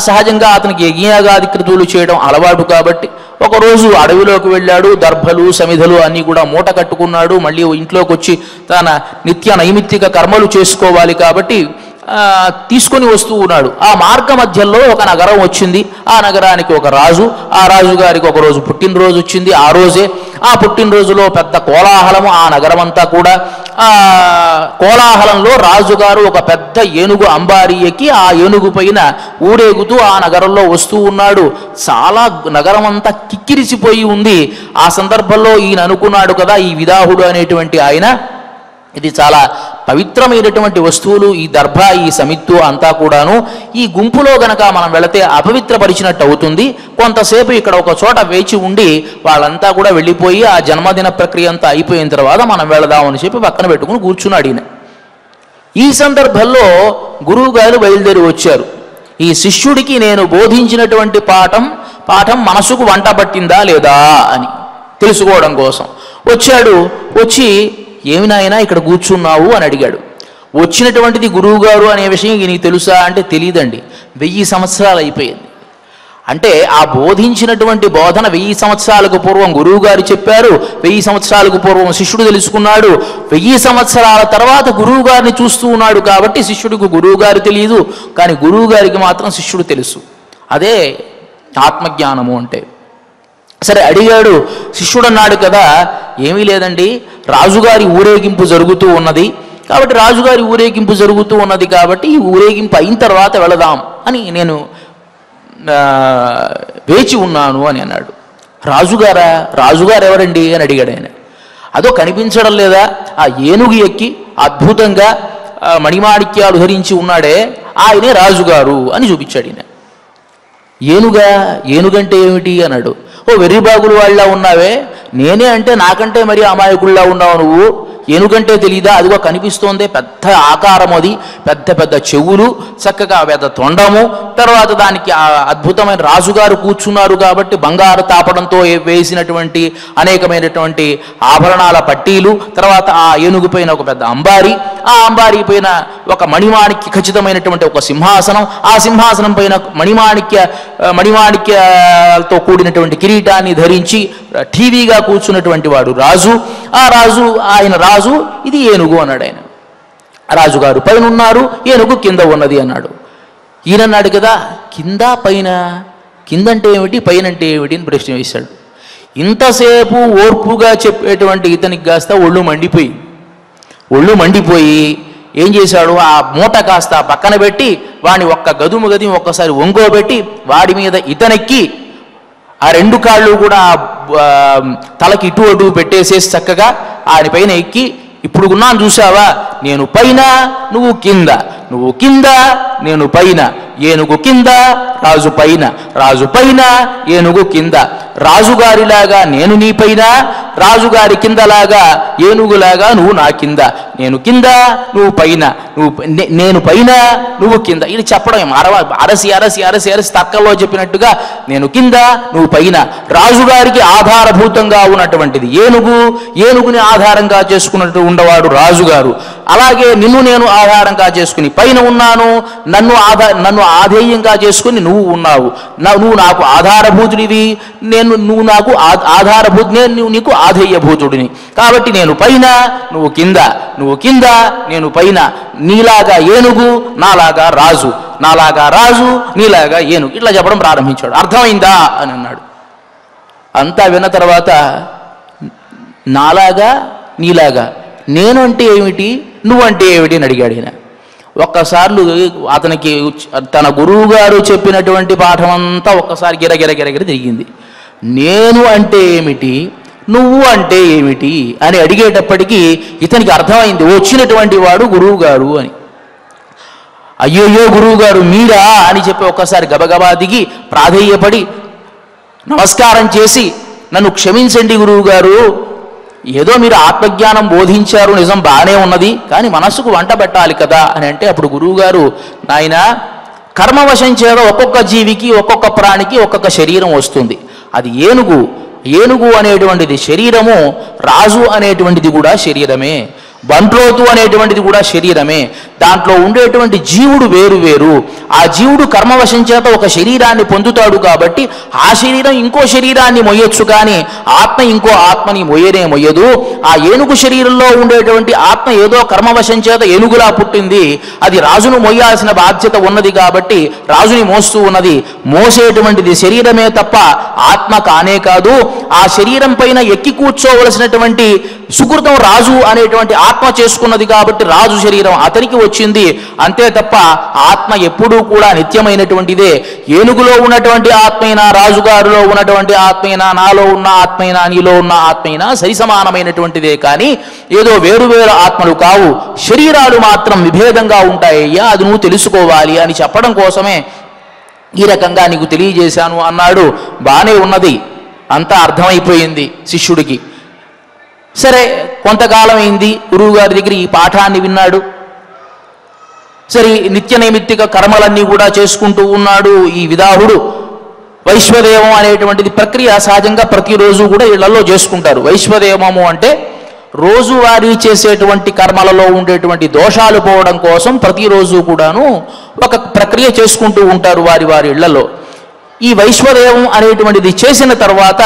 [SPEAKER 1] సహజంగా అతనికి యజ్ఞయాగాదికృతులు చేయడం అలవాటు కాబట్టి ఒకరోజు అడవిలోకి వెళ్ళాడు. దర్భలు, సమిధలు అన్నీ కూడా మూట కట్టుకున్నాడు. మళ్ళీ ఇంట్లోకి వచ్చి తన నిత్య నైమిత్తిక కర్మలు చేసుకోవాలి కాబట్టి తీసుకొని వస్తూ ఉన్నాడు. ఆ మార్గ మధ్యలో ఒక నగరం వచ్చింది. ఆ నగరానికి ఒక రాజు, ఆ రాజుగారికి ఒకరోజు పుట్టినరోజు వచ్చింది. ఆ రోజే ఆ పుట్టినరోజులో పెద్ద కోలాహలము ఆ నగరం అంతా కూడా. ఆ కోలాహలంలో రాజుగారు ఒక పెద్ద ఏనుగు అంబారీ ఎక్కి ఆ ఏనుగు పైన ఊరేగుతూ ఆ నగరంలో వస్తూ ఉన్నాడు. చాలా నగరం అంతా కిక్కిరిసిపోయి ఉంది. ఆ సందర్భంలో ఈయన అనుకున్నాడు కదా, ఈ విదాహుడు అనేటువంటి ఆయన, ఇది చాలా పవిత్రమైనటువంటి వస్తువులు, ఈ దర్భ, ఈ సమిత్తు అంతా కూడాను ఈ గుంపులో గనక మనం వెళితే అపవిత్రపరిచినట్టు అవుతుంది. కొంతసేపు ఇక్కడ ఒక చోట వేచి ఉండి వాళ్ళంతా కూడా వెళ్ళిపోయి ఆ జన్మదిన ప్రక్రియ అంతా అయిపోయిన తర్వాత మనం వెళదామని చెప్పి పక్కన పెట్టుకుని కూర్చున్నాడు ఈయన. ఈ సందర్భంలో గురువు గారు బయలుదేరి వచ్చారు. ఈ శిష్యుడికి నేను బోధించినటువంటి పాఠం మనసుకు వంట పట్టిందా లేదా అని తెలుసుకోవడం కోసం వచ్చాడు. వచ్చి, ఏమి నాయనా ఇక్కడ కూర్చున్నావు అని అడిగాడు. వచ్చినటువంటిది గురువుగారు అనే విషయం నీకు తెలుసా అంటే తెలియదండి. 1000 సంవత్సరాలు అయిపోయింది. అంటే ఆ బోధించినటువంటి బోధన 1000 సంవత్సరాలకు పూర్వం గురువుగారు చెప్పారు, 1000 సంవత్సరాలకు పూర్వం శిష్యుడు తెలుసుకున్నాడు. 1000 సంవత్సరాల తర్వాత గురువు గారిని చూస్తూ ఉన్నాడు కాబట్టి శిష్యుడికి గురువుగారు తెలియదు, కానీ గురువు గారికి మాత్రం శిష్యుడు తెలుసు. అదే ఆత్మజ్ఞానము అంటే. సరే, అడిగాడు. శిష్యుడు అన్నాడు కదా, ఏమీ లేదండి, రాజుగారి ఊరేగింపు జరుగుతూ ఉన్నది కాబట్టి రాజుగారి ఊరేగింపు జరుగుతూ ఉన్నది కాబట్టి ఈ ఊరేగింపు అయిన తర్వాత వెళదాం అని నేను వేచి ఉన్నాను అని అన్నాడు. రాజుగారా? రాజుగారు ఎవరండి అని అడిగాడు ఆయన. అదో కనిపించడం లేదా, ఆ ఏనుగు ఎక్కి అద్భుతంగా మణిమాణిక్యాలు ధరించి ఉన్నాడే ఆయనే రాజుగారు అని చూపించాడు ఈయన. ఏనుగంటే ఏమిటి అన్నాడు. ఓ వెర్రిబాగులు వాళ్ళ ఉన్నావే, నేనే అంటే నాకంటే మరి అమాయకుల్లా ఉన్నావు నువ్వు, ఏనుగంటే తెలీదా? అదిగో కనిపిస్తోంది, పెద్ద ఆకారం, అది పెద్ద పెద్ద చెవులు, చక్కగా పెద్ద తొండము, తర్వాత దానికి అద్భుతమైన రాజుగారు కూర్చున్నారు కాబట్టి బంగారు తాపడంతో వేసినటువంటి అనేకమైనటువంటి ఆభరణాల పట్టీలు, తర్వాత ఆ ఏనుగు పైన ఒక పెద్ద అంబారి, ఆ అంబారీ పైన ఒక మణిమాణిక్య ఖచ్చితమైనటువంటి ఒక సింహాసనం, ఆ సింహాసనం పైన మణిమాణిక్యతో కూడినటువంటి కిరీటాన్ని ధరించి టీవీగా కూర్చున్నటువంటి వాడు రాజు. ఆ రాజు, ఆయన రాజు, ఇది ఏనుగు అన్నాడు ఆయన. రాజుగారు పైన ఉన్నారు, ఏనుగు కింద ఉన్నది అన్నాడు. ఈయనన్నాడు కదా, కింద పైన, కిందంటే ఏమిటి పైన అంటే ఏమిటి అని ప్రశ్న వేశాడు. ఇంతసేపు ఓర్పుగా చెప్పేటువంటి ఇతనికి కాస్త ఒళ్ళు మండిపోయి ఏం చేశాడు, ఆ మూట కాస్త పక్కన పెట్టి వాడిని ఒక్క గదుము ఒక్కసారి ఒంగోబెట్టి వాడి మీద ఇతనెక్కి ఆ 2 కాళ్ళు కూడా తలకి ఇటు అటు పెట్టేసేసి చక్కగా ఆయన పైన ఎక్కి, ఇప్పుడు ఉన్నాను చూసావా, నేను పైన నువ్వు కింద, నువ్వు కింద నేను పైన, ఏనుగు కింద రాజు పైన, రాజు పైన ఏనుగు కింద, రాజుగారిలాగా నేను నీ పైన, రాజుగారి కిందలాగా ఏనుగులాగా నువ్వు నా కింద, నేను కింద నువ్వు పైన, నేను పైన నువ్వు కింద. ఇది చెప్పడం అరసి అరసి అరసి అరసి తక్కల్లో చెప్పినట్టుగా నేను కింద నువ్వు పైన. రాజుగారికి ఆధారభూతంగా ఉన్నటువంటిది ఏనుగు, ఏనుగుని ఆధారంగా చేసుకున్నట్టు ఉండవాడు రాజుగారు. అలాగే నిన్ను నేను ఆధారంగా చేసుకుని పైన ఉన్నాను, నన్ను ఆధేయంగా చేసుకుని నువ్వు ఉన్నావు. నువ్వు నాకు ఆధారభూతుడివి, నువ్వు నాకు నేను నీకు ఆధేయభూతుడిని. కాబట్టి నేను పైన నువ్వు కింద, నువ్వు కింద నేను పైన, నీలాగా ఏనుగు నాలాగా రాజు, నాలాగా రాజు నీలాగా ఏనుగు, ఇట్లా చెప్పడం ప్రారంభించాడు. అర్థమైందా అని అన్నాడు. అంతా విన్న తర్వాత నాలాగా నీలాగా, నేను అంటే ఏమిటి నువ్వంటే ఏమిటి అని అడిగాడు ఆయన. ఒక్కసార్లు అతనికి తన గురువు గారు చెప్పినటువంటి పాఠం అంతా ఒక్కసారి గిరగిర తిరిగింది. నేను అంటే ఏమిటి, నువ్వు అంటే ఏమిటి అని అడిగేటప్పటికీ ఇతనికి అర్థమైంది వచ్చినటువంటి వాడు గురువు గారు అని. అయ్యోయ్యో గురువు గారు మీరా అని చెప్పి ఒక్కసారి గబగబా దిగి ప్రాధేయపడి నమస్కారం చేసి నన్ను క్షమించండి గురువు గారు, ఏదో మీరు ఆత్మజ్ఞానం బోధించారు, నిజం బాగానే ఉన్నది, కానీ మనస్సుకు వంట పెట్టాలి కదా అని అంటే అప్పుడు గురువుగారు, నాయన కర్మవశం చేత ఒక్కొక్క జీవికి ఒక్కొక్క ప్రాణికి ఒక్కొక్క శరీరం వస్తుంది. అది ఏనుగు అనేటువంటిది శరీరము, రాజు అనేటువంటిది కూడా శరీరమే, బంట్రోతు అనేటువంటిది కూడా శరీరమే. దాంట్లో ఉండేటువంటి జీవుడు వేరు వేరు. ఆ జీవుడు కర్మవశం చేత ఒక శరీరాన్ని పొందుతాడు కాబట్టి ఆ శరీరం ఇంకో శరీరాన్ని మొయ్యొచ్చు, కానీ ఆత్మ ఇంకో ఆత్మని మొయ్యదు. ఆ ఏనుగు శరీరంలో ఉండేటువంటి ఆత్మ ఏదో కర్మవశం చేత ఏనుగులా పుట్టింది, అది రాజును మొయ్యాల్సిన బాధ్యత ఉన్నది కాబట్టి రాజుని మోస్తూ ఉన్నది. మోసేటువంటిది శరీరమే తప్ప ఆత్మ కానే కాదు. ఆ శరీరం పైన ఎక్కి కూర్చోవలసినటువంటి సుకృతం రాజు అనేటువంటి ఆత్మ చేసుకున్నది కాబట్టి రాజు శరీరం అతనికి వచ్చింది, అంతే తప్ప ఆత్మ ఎప్పుడూ కూడా నిత్యమైనటువంటిదే. ఏనుగులో ఉన్నటువంటి ఆత్మైనా, రాజుగారిలో ఉన్నటువంటి ఆత్మైనా, నాలో ఉన్న ఆత్మైనా, నీలో ఉన్న ఆత్మైనా సరి సమానమైనటువంటిదే, కానీ ఏదో వేరువేరు ఆత్మలు కావు. శరీరాలు మాత్రం విభేదంగా ఉంటాయ్యా, అది నువ్వు తెలుసుకోవాలి అని చెప్పడం కోసమే ఈ రకంగా నీకు తెలియజేశాను అన్నాడు. బానే ఉన్నది, అంతా అర్థమైపోయింది శిష్యుడికి. సరే, కొంతకాలం అయింది, గురువుగారి దగ్గర ఈ పాఠాన్ని విన్నాడు. సరే, నిత్య నైమిత్తిక కర్మలన్నీ కూడా చేసుకుంటూ ఉన్నాడు ఈ విదాహుడు. వైశ్వదేవం అనేటువంటిది ప్రక్రియ సహజంగా ప్రతిరోజు కూడా ఇళ్లలో చేసుకుంటారు. వైశ్వదేవము అంటే రోజువారీ చేసేటువంటి కర్మలలో ఉండేటువంటి దోషాలు పోవడం కోసం ప్రతిరోజు కూడాను ఒక ప్రక్రియ చేసుకుంటూ ఉంటారు వారి వారి ఇళ్లలో. ఈ వైశ్వదేవం అనేటువంటిది చేసిన తర్వాత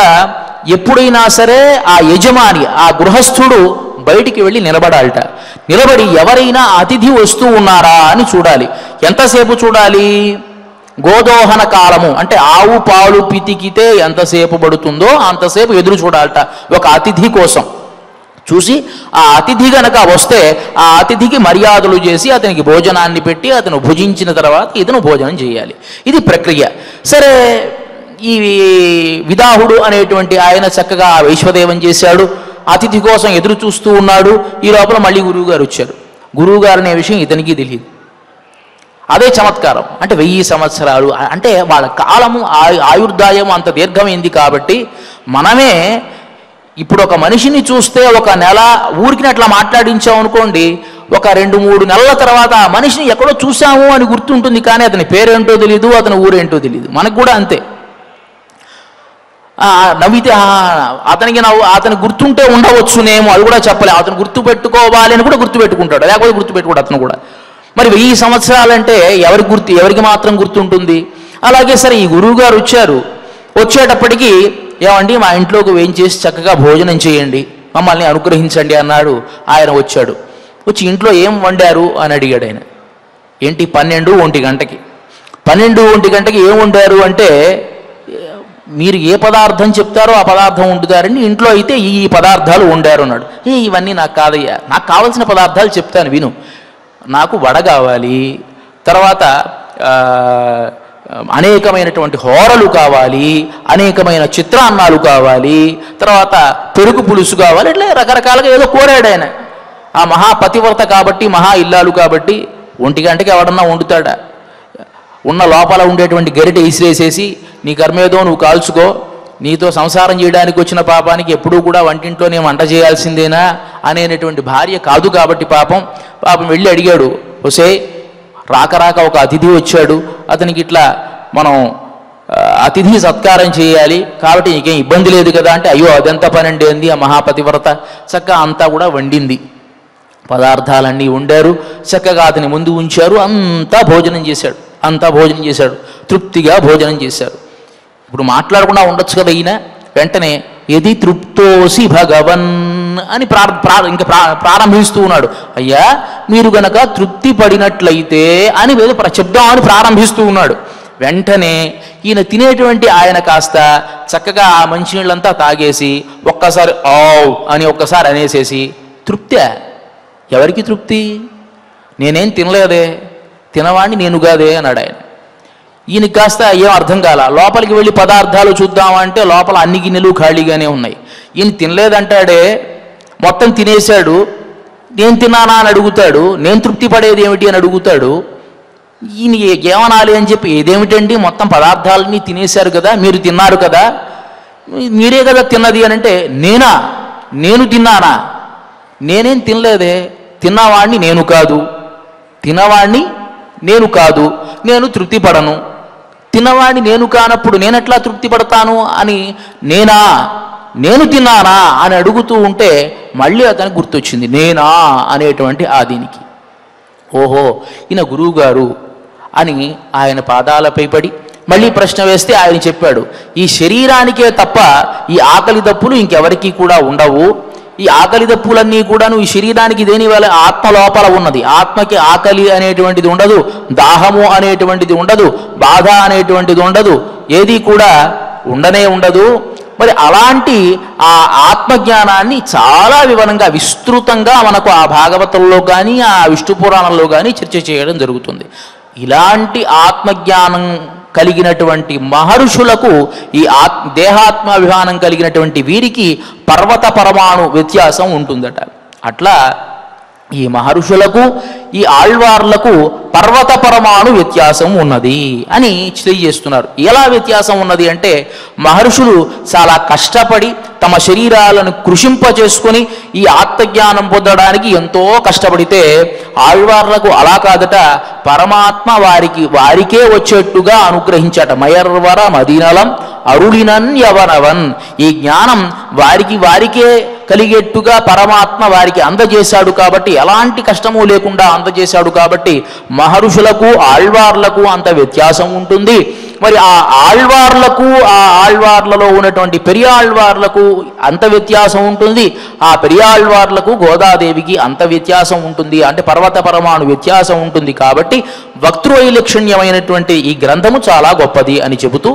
[SPEAKER 1] ఎప్పుడైనా సరే ఆ యజమాని, ఆ గృహస్థుడు బయటికి వెళ్ళి నిలబడాలట. నిలబడి ఎవరైనా అతిథి వస్తూ ఉన్నారా అని చూడాలి. ఎంతసేపు చూడాలి? గోదోహన కాలము అంటే ఆవు పాలు పితికితే ఎంతసేపు పడుతుందో అంతసేపు ఎదురు చూడాలట ఒక అతిథి కోసం. చూసి ఆ అతిథి గనక వస్తే ఆ అతిథికి మర్యాదలు చేసి అతనికి భోజనాన్ని పెట్టి అతను భుజించిన తర్వాత ఇతను భోజనం చేయాలి. ఇది ప్రక్రియ. సరే, ఈ విదాహుడు అనేటువంటి ఆయన చక్కగా ఆ వైశ్వదేవం చేశాడు. అతిథి కోసం ఎదురు చూస్తూ ఉన్నాడు. ఈ లోపల మళ్ళీ గురువుగారు వచ్చారు. గురువుగారు అనే విషయం ఇతనికి తెలియదు. అదే చమత్కారం. అంటే 1000 సంవత్సరాలు అంటే వాళ్ళ కాలము, ఆయుర్దాయం అంత దీర్ఘమైంది కాబట్టి మనమే ఇప్పుడు ఒక మనిషిని చూస్తే ఒక నెల ఊరికి అట్లా మాట్లాడించాం అనుకోండి, ఒక 2-3 నెలల తర్వాత ఆ మనిషిని ఎక్కడో చూసాము అని గుర్తుంటుంది, కానీ అతని పేరేంటో తెలియదు, అతని ఊరేంటో తెలియదు. మనకు కూడా అంతే. నవ్వితే అతనికి గుర్తుంటే ఉండవచ్చునేమో, అది కూడా చెప్పలేము. అతను గుర్తుపెట్టుకోవాలి అని కూడా గుర్తుపెట్టుకుంటాడు, లేకపోతే గుర్తుపెట్టుకోడు అతను కూడా. మరి 1000 సంవత్సరాలంటే ఎవరికి మాత్రం గుర్తుంటుంది? అలాగే సరే, ఈ గురువుగారు వచ్చారు. వచ్చేటప్పటికి ఏమండి మా ఇంట్లోకి వేయించేసి చక్కగా భోజనం చేయండి, మమ్మల్ని అనుగ్రహించండి అన్నాడు. ఆయన వచ్చాడు. వచ్చి ఇంట్లో ఏం వండారు అని అడిగాడు ఆయన. ఏంటి 12-1 గంటకి 12-1 గంటకి ఏం వండారు అంటే, మీరు ఏ పదార్థం చెప్తారో ఆ పదార్థం వండుతారండి, ఇంట్లో అయితే ఈ పదార్థాలు వండారు అన్నాడు. ఇవన్నీ నాకు కాదయ్యా, నాకు కావాల్సిన పదార్థాలు చెప్తాను విను. నాకు వడ కావాలి, తర్వాత అనేకమైనటువంటి హోరలు కావాలి, అనేకమైన చిత్రాన్నాలు కావాలి, తర్వాత పెరుగు పులుసు కావాలి, ఇట్లా రకరకాలుగా ఏదో కోరాడు ఆయన. ఆ మహాపతివ్రత కాబట్టి, మహా ఇల్లాలు కాబట్టి 1 గంటకి ఎవడన్నా వండుతాడా? ఉన్న లోపల ఉండేటువంటి గరిటె ఇసిరేసేసి నీ కర్మేదో నువ్వు కాల్చుకో, నీతో సంసారం చేయడానికి వచ్చిన పాపానికి ఎప్పుడూ కూడా వంటింట్లో నేను వంట చేయాల్సిందేనా అనేటువంటి భార్య కాదు కాబట్టి పాపం వెళ్ళి అడిగాడు, ఒసే రాక ఒక అతిథి వచ్చాడు, అతనికి ఇట్లా మనం అతిథి సత్కారం చేయాలి కాబట్టి నీకేం ఇబ్బంది లేదు కదా అంటే, అయ్యో అదెంత పని అండి అంది ఆ మహాపతివ్రత. చక్కగా అంతా కూడా వండింది, పదార్థాలన్నీ వండారు, చక్కగా అతని ముందు ఉంచారు, అంతా భోజనం చేశాడు, తృప్తిగా భోజనం చేశారు. ఇప్పుడు మాట్లాడకుండా ఉండొచ్చు కదా ఈయన. వెంటనే ఎది తృప్తోసి భగవన్ అని ఇంకా ప్రారంభిస్తూ ఉన్నాడు. అయ్యా మీరు గనక తృప్తి పడినట్లయితే అని ఏదో చెప్దాం అని ప్రారంభిస్తూ ఉన్నాడు. వెంటనే ఈయన తినేటువంటి ఆయన కాస్త చక్కగా ఆ మంచినీళ్ళంతా తాగేసి ఒక్కసారి ఆవ్ అని ఒక్కసారి అనేసేసి, తృప్తే? ఎవరికి తృప్తి? నేనేం తినలేదే, తినవాణ్ణి నేను కాదే అన్నాడు ఆయన. ఈయనకి కాస్త ఏం అర్థం కాల. లోపలికి వెళ్ళి పదార్థాలు చూద్దామంటే లోపల అన్ని గిన్నెలు ఖాళీగానే ఉన్నాయి. ఈయన తినలేదంటాడే, మొత్తం తినేశాడు. నేను తిన్నానా అని అడుగుతాడు, నేను తృప్తి పడేది ఏమిటి అని అడుగుతాడు. ఈయన ఏమనాలి అని చెప్పి, ఏదేమిటండి మొత్తం పదార్థాలని తినేశారు కదా, మీరు తిన్నారు కదా, మీరే కదా తిన్నది అని అంటే, నేను తిన్నానా? నేనేం తినలేదే, తిన్నవాణ్ణి నేను కాదు, తినవాణ్ణి నేను కాదు, నేను తృప్తి పడను. తిన్నవాణ్ణి నేను కానప్పుడు నేనెట్లా తృప్తి పడతాను అని నేను తిన్నానా అని అడుగుతూ ఉంటే మళ్ళీ అతనికి గుర్తొచ్చింది నేనా అనేటువంటి ఆ దీనికి. ఓహో ఈయన గురువుగారు అని ఆయన పాదాలపై పడి మళ్ళీ ప్రశ్న వేస్తే ఆయన చెప్పాడు, ఈ శరీరానికే తప్ప ఈ ఆకలి దప్పులు ఇంకెవరికి కూడా ఉండవు. ఈ ఆకలి దప్పులన్నీ కూడాను ఈ శరీరానికి దేని వల్ల ఆత్మ లోపల ఉన్నది. ఆత్మకి ఆకలి అనేటువంటిది ఉండదు, దాహము అనేటువంటిది ఉండదు, బాధ అనేటువంటిది ఉండదు, ఏది కూడా ఉండదు. మరి అలాంటి ఆ ఆత్మజ్ఞానాన్ని చాలా వివరంగా విస్తృతంగా మనకు ఆ భాగవతంలో కానీ ఆ విష్ణు పురాణంలో కానీ చర్చ చేయడం జరుగుతుంది. ఇలాంటి ఆత్మజ్ఞానం కలిగినటువంటి మహర్షులకు ఈ దేహాత్మాభిమానం కలిగినటువంటి వీరికి పర్వత పరమాణు వ్యత్యాసం ఉంటుందట. అట్లా ఈ మహర్షులకు ఈ ఆళ్వార్లకు పర్వత పరమాణు వ్యత్యాసం ఉన్నది అని తెలియజేస్తున్నారు. ఎలా వ్యత్యాసం ఉన్నది అంటే, మహర్షులు చాలా కష్టపడి తమ శరీరాలను కృషింపచేసుకొని ఈ ఆత్మజ్ఞానం పొందడానికి ఎంతో కష్టపడితే, ఆళ్వార్లకు అలా కాదట, పరమాత్మ వారికే వచ్చేట్టుగా అనుగ్రహించట. మయర్వర మదీనలం అరుళినన్ యవనవన్, ఈ జ్ఞానం వారికే కలిగేట్టుగా పరమాత్మ వారికి అందజేశాడు కాబట్టి, ఎలాంటి కష్టము లేకుండా అందజేశాడు కాబట్టి మహర్షులకు ఆళ్వార్లకు అంత వ్యత్యాసం ఉంటుంది. మరి ఆ ఆళ్వార్లలో ఉన్నటువంటి పెరియాళ్వార్లకు అంత వ్యత్యాసం ఉంటుంది, ఆ పెరియాళ్వార్లకు గోదాదేవికి అంత వ్యత్యాసం ఉంటుంది. అంటే పర్వత పరమాణు వ్యత్యాసం ఉంటుంది. కాబట్టి వక్తృవైలక్షణ్యమైనటువంటి ఈ గ్రంథము చాలా గొప్పది అని చెబుతూ,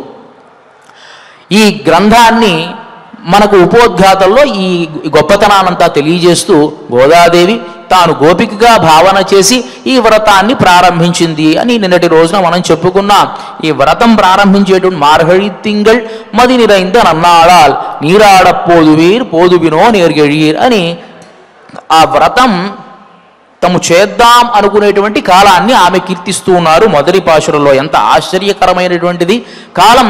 [SPEAKER 1] ఈ గ్రంథాన్ని మనకు ఉపోద్ఘాతంలో ఈ గొప్పతనానంతా తెలియజేస్తూ గోదాదేవి తాను గోపికగా భావన చేసి ఈ వ్రతాన్ని ప్రారంభించింది అని నిన్నటి రోజున మనం చెప్పుకున్నాం. ఈ వ్రతం ప్రారంభించేటువంటి మార్గళి తింగళ్ మది నిరైంద నన్నాడాల్ నీరాడపోదువీర్ పోదువినో నేర్గెళీర్ అని ఆ వ్రతం తాము చేద్దాం అనుకునేటువంటి కాలాన్ని ఆమె కీర్తిస్తూ ఉన్నారు మొదటి పాశురంలో. ఎంత ఆశ్చర్యకరమైనటువంటిది! కాలం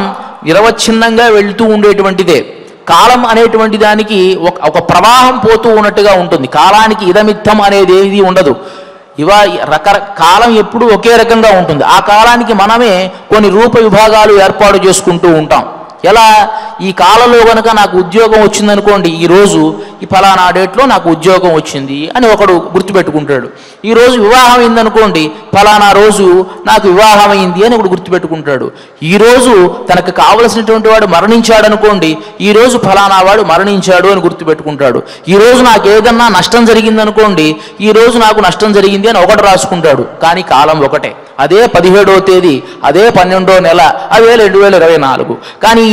[SPEAKER 1] నిరవచ్ఛిన్నంగా వెళ్తూ ఉండేటువంటిదే. కాలం అనేటువంటి దానికి ఒక ప్రవాహం పోతూ ఉన్నట్టుగా ఉంటుంది. కాలానికి ఇదమిత్తం అనేది ఏది ఉండదు. కాలం ఎప్పుడూ ఒకే రకంగా ఉంటుంది. ఆ కాలానికి మనమే కొన్ని రూప విభాగాలు ఏర్పాటు చేసుకుంటూ ఉంటాం. ఎలా? ఈ కాలంలో కనుక నాకు ఉద్యోగం వచ్చిందనుకోండి, ఈరోజు ఈ ఫలానా డేట్లో నాకు ఉద్యోగం వచ్చింది అని ఒకడు గుర్తుపెట్టుకుంటాడు. ఈరోజు వివాహం అయిందనుకోండి, ఫలానా రోజు నాకు వివాహం అయింది అని ఒకడు గుర్తుపెట్టుకుంటాడు. ఈరోజు తనకు కావలసినటువంటి వాడు మరణించాడనుకోండి, ఈరోజు ఫలానా వాడు మరణించాడు అని గుర్తుపెట్టుకుంటాడు. ఈరోజు నాకు ఏదన్నా నష్టం జరిగిందనుకోండి, ఈరోజు నాకు నష్టం జరిగింది అని ఒకటి రాసుకుంటాడు. కానీ కాలం ఒకటే. అదే 17వ తేదీ, అదే 12వ నెల, అదే 2024. కానీ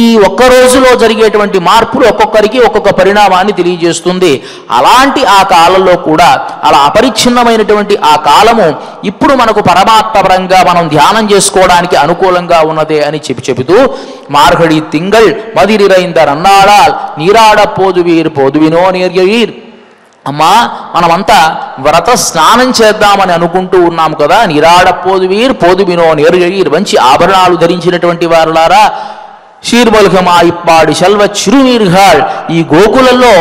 [SPEAKER 1] ఈ ఒక్క రోజులో జరిగేటువంటి మార్పులు ఒక్కొక్కరికి ఒక్కొక్క పరిణామాన్ని తెలియజేస్తుంది. అలాంటి ఆ కాలంలో కూడా అలా అపరిచ్ఛిన్నమైనటువంటి ఆ కాలము ఇప్పుడు మనకు పరమాత్మపరంగా మనం ధ్యానం చేసుకోవడానికి అనుకూలంగా ఉన్నదే అని చెబుతూ మార్గళి తింగళ్ మది నిరైందర్ అన్నాడాల్ నీరాడ పోదువీర్ పోదువినో నేర్గెళీర్. అమ్మా, మనమంతా వ్రత స్నానం చేద్దామని అనుకుంటూ ఉన్నాం కదా. నీరాడ పోదువీర్ పోదువినో నేర్గెళీర్. మంచి ఆభరణాలు ధరించినటువంటి వారులారా, శీర్బల్ఘమాయిప్పాడి శల్వ చిరునీర్ఘాళ్. ఈ గోకులలో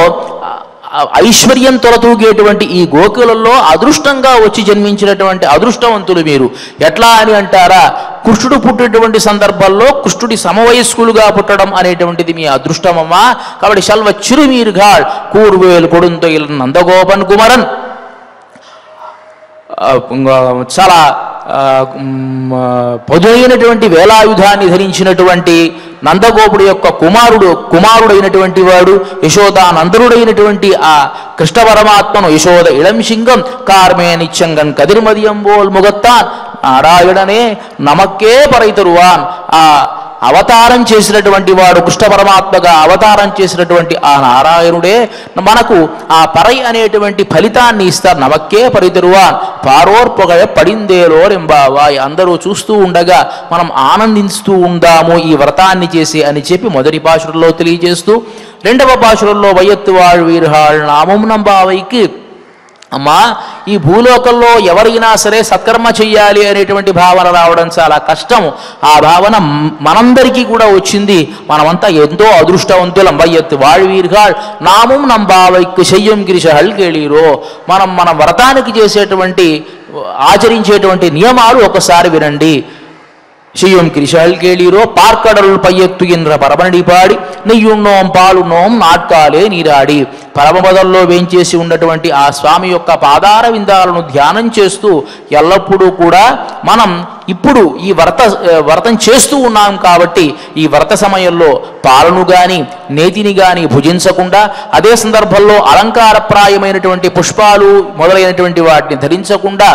[SPEAKER 1] ఐశ్వర్యం తొలతూగేటువంటి ఈ గోకులలో అదృష్టంగా వచ్చి జన్మించినటువంటి అదృష్టవంతులు మీరు. ఎట్లా అని అంటారా, కృష్ణుడు పుట్టినటువంటి సందర్భంలో కృష్ణుడి సమవయస్కులుగా పుట్టడం అనేటువంటిది మీ అదృష్టమమ్మా. కాబట్టి శల్వ చిరునీర్ఘాళ్ కూర్వేలు కొడుంతొయిల్ నందగోపన్ కుమరన్. చాలా పదునైనటువంటి వేలాయుధాన్ని ధరించినటువంటి నందగోపుడి యొక్క కుమారుడైనటువంటి వాడు, యశోదానందనుడైనటువంటి ఆ కృష్ణ పరమాత్మను యశోద ఇళం సింగం కార్మే నిత్యంగన్ కదిర్మదియంబోల్ ముగత్తాన్ నారాయణనే నమక్కే పరైతరువాన్. ఆ అవతారం చేసినటువంటి వాడు, కృష్ణ పరమాత్మగా అవతారం చేసినటువంటి ఆ నారాయణుడే మనకు ఆ పరై అనేటువంటి ఫలితాన్ని ఇస్తారు. నమక్కే పరితరువాన్ పారోర్పొగ పడిందేలో రెంబావాయ్. అందరూ చూస్తూ ఉండగా మనం ఆనందిస్తూ ఉందాము ఈ వ్రతాన్ని చేసి అని చెప్పి మొదటి పాశురంలో తెలియజేస్తూ, రెండవ పాశురంలో వయత్తు వాళ్ళు వీర్హాళ్ నామం నంబావైకి. అమ్మా, ఈ భూలోకంలో ఎవరైనా సరే సత్కర్మ చెయ్యాలి అనేటువంటి భావన రావడం చాలా కష్టం. ఆ భావన మనందరికీ కూడా వచ్చింది. మనమంతా ఎంతో అదృష్టవంతులం. వయ్యత్తు వాళ్వీర్గాళ్ నామం నంబావైక్కు శయ్యం గిరిశహల్ కేళీరో. మన వ్రతానికి చేసేటువంటి ఆచరించేటువంటి నియమాలు ఒకసారి వినండి. செய்யும் கிரிஷால் கேளீரோ பார்க்கடலுள் பையெத்துகின்ற పరమనడి పాడి నెయ్యున్నోం పాలున్నోం నాట్కాలే నీరాడి. పరమపదంలో వేంచేసి ఉన్నటువంటి ఆ స్వామి యొక్క పాదార విందాలను ధ్యానం చేస్తూ ఎల్లప్పుడూ కూడా మనం ఇప్పుడు ఈ వ్రతం చేస్తూ ఉన్నాం కాబట్టి ఈ వ్రత సమయంలో పాలను గాని నేతిని గాని భుజించకుండా, అదే సందర్భంలో అలంకారప్రాయమైనటువంటి పుష్పాలు మొదలైనటువంటి వాటిని ధరించకుండా,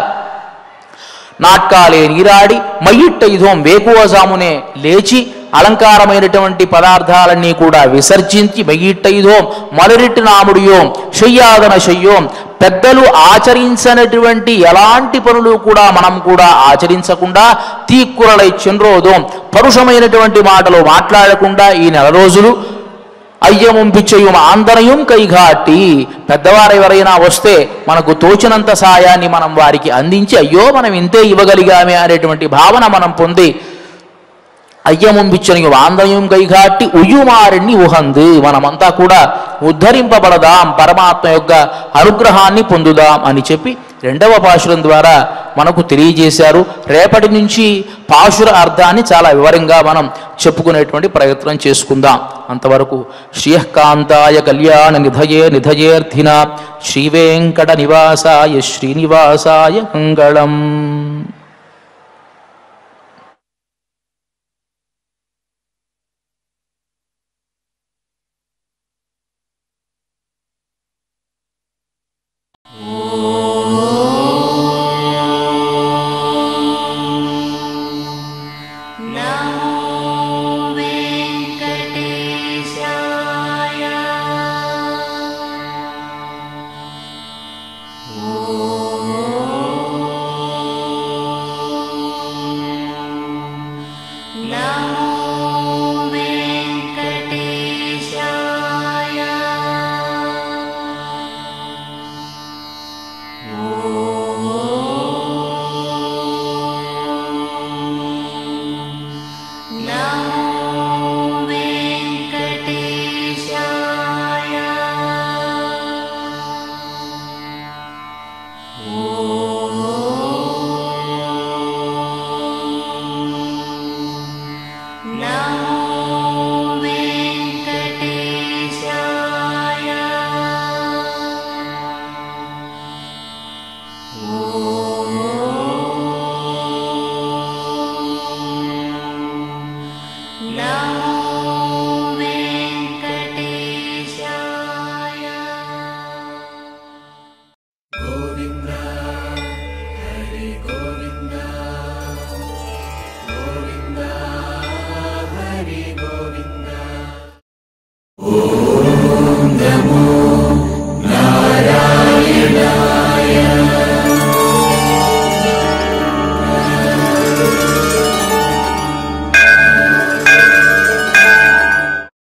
[SPEAKER 1] నాట్కాలే నీరాడి మయ్యిట్టైధోం వేకువజామునే లేచి అలంకారమైనటువంటి పదార్థాలన్నీ కూడా విసర్జించి మయ్యిట్టైధోం మలరిట్టి నాముడియోం శయ్యాదన శయ్యోం. పెద్దలు ఆచరించనటువంటి ఎలాంటి పనులు కూడా మనం కూడా ఆచరించకుండా తీక్కురలై చంద్రోదోం పరుషమైనటువంటి మాటలు మాట్లాడకుండా ఈ నెల రోజులు అయ్యముం పిచ్చయ్యం ఆందనయం కైఘాటి. పెద్దవారు ఎవరైనా వస్తే మనకు తోచినంత సాయాన్ని మనం వారికి అందించి అయ్యో మనం ఇంతే ఇవ్వగలిగామే అనేటువంటి భావన మనం పొంది అయ్యముం పిచ్చనియం ఆందనయం కైఘాటి ఉయ్యుమారిని ఉహంది. మనమంతా కూడా ఉద్ధరింపబడదాం, పరమాత్మ యొక్క అనుగ్రహాన్ని పొందుదాం అని చెప్పి రెండవ పాశురం ద్వారా మనకు తెలియజేశారు. రేపటి నుంచి పాశుర అర్థాన్ని చాలా వివరంగా మనం చెప్పుకునేటువంటి ప్రయత్నం చేసుకుందాం. అంతవరకు శ్రీయకాంతాయ కళ్యాణ నిధయేర్థిన శ్రీవేంకట నివాసాయ శ్రీనివాసాయ మంగళం.
[SPEAKER 2] ఓం నమో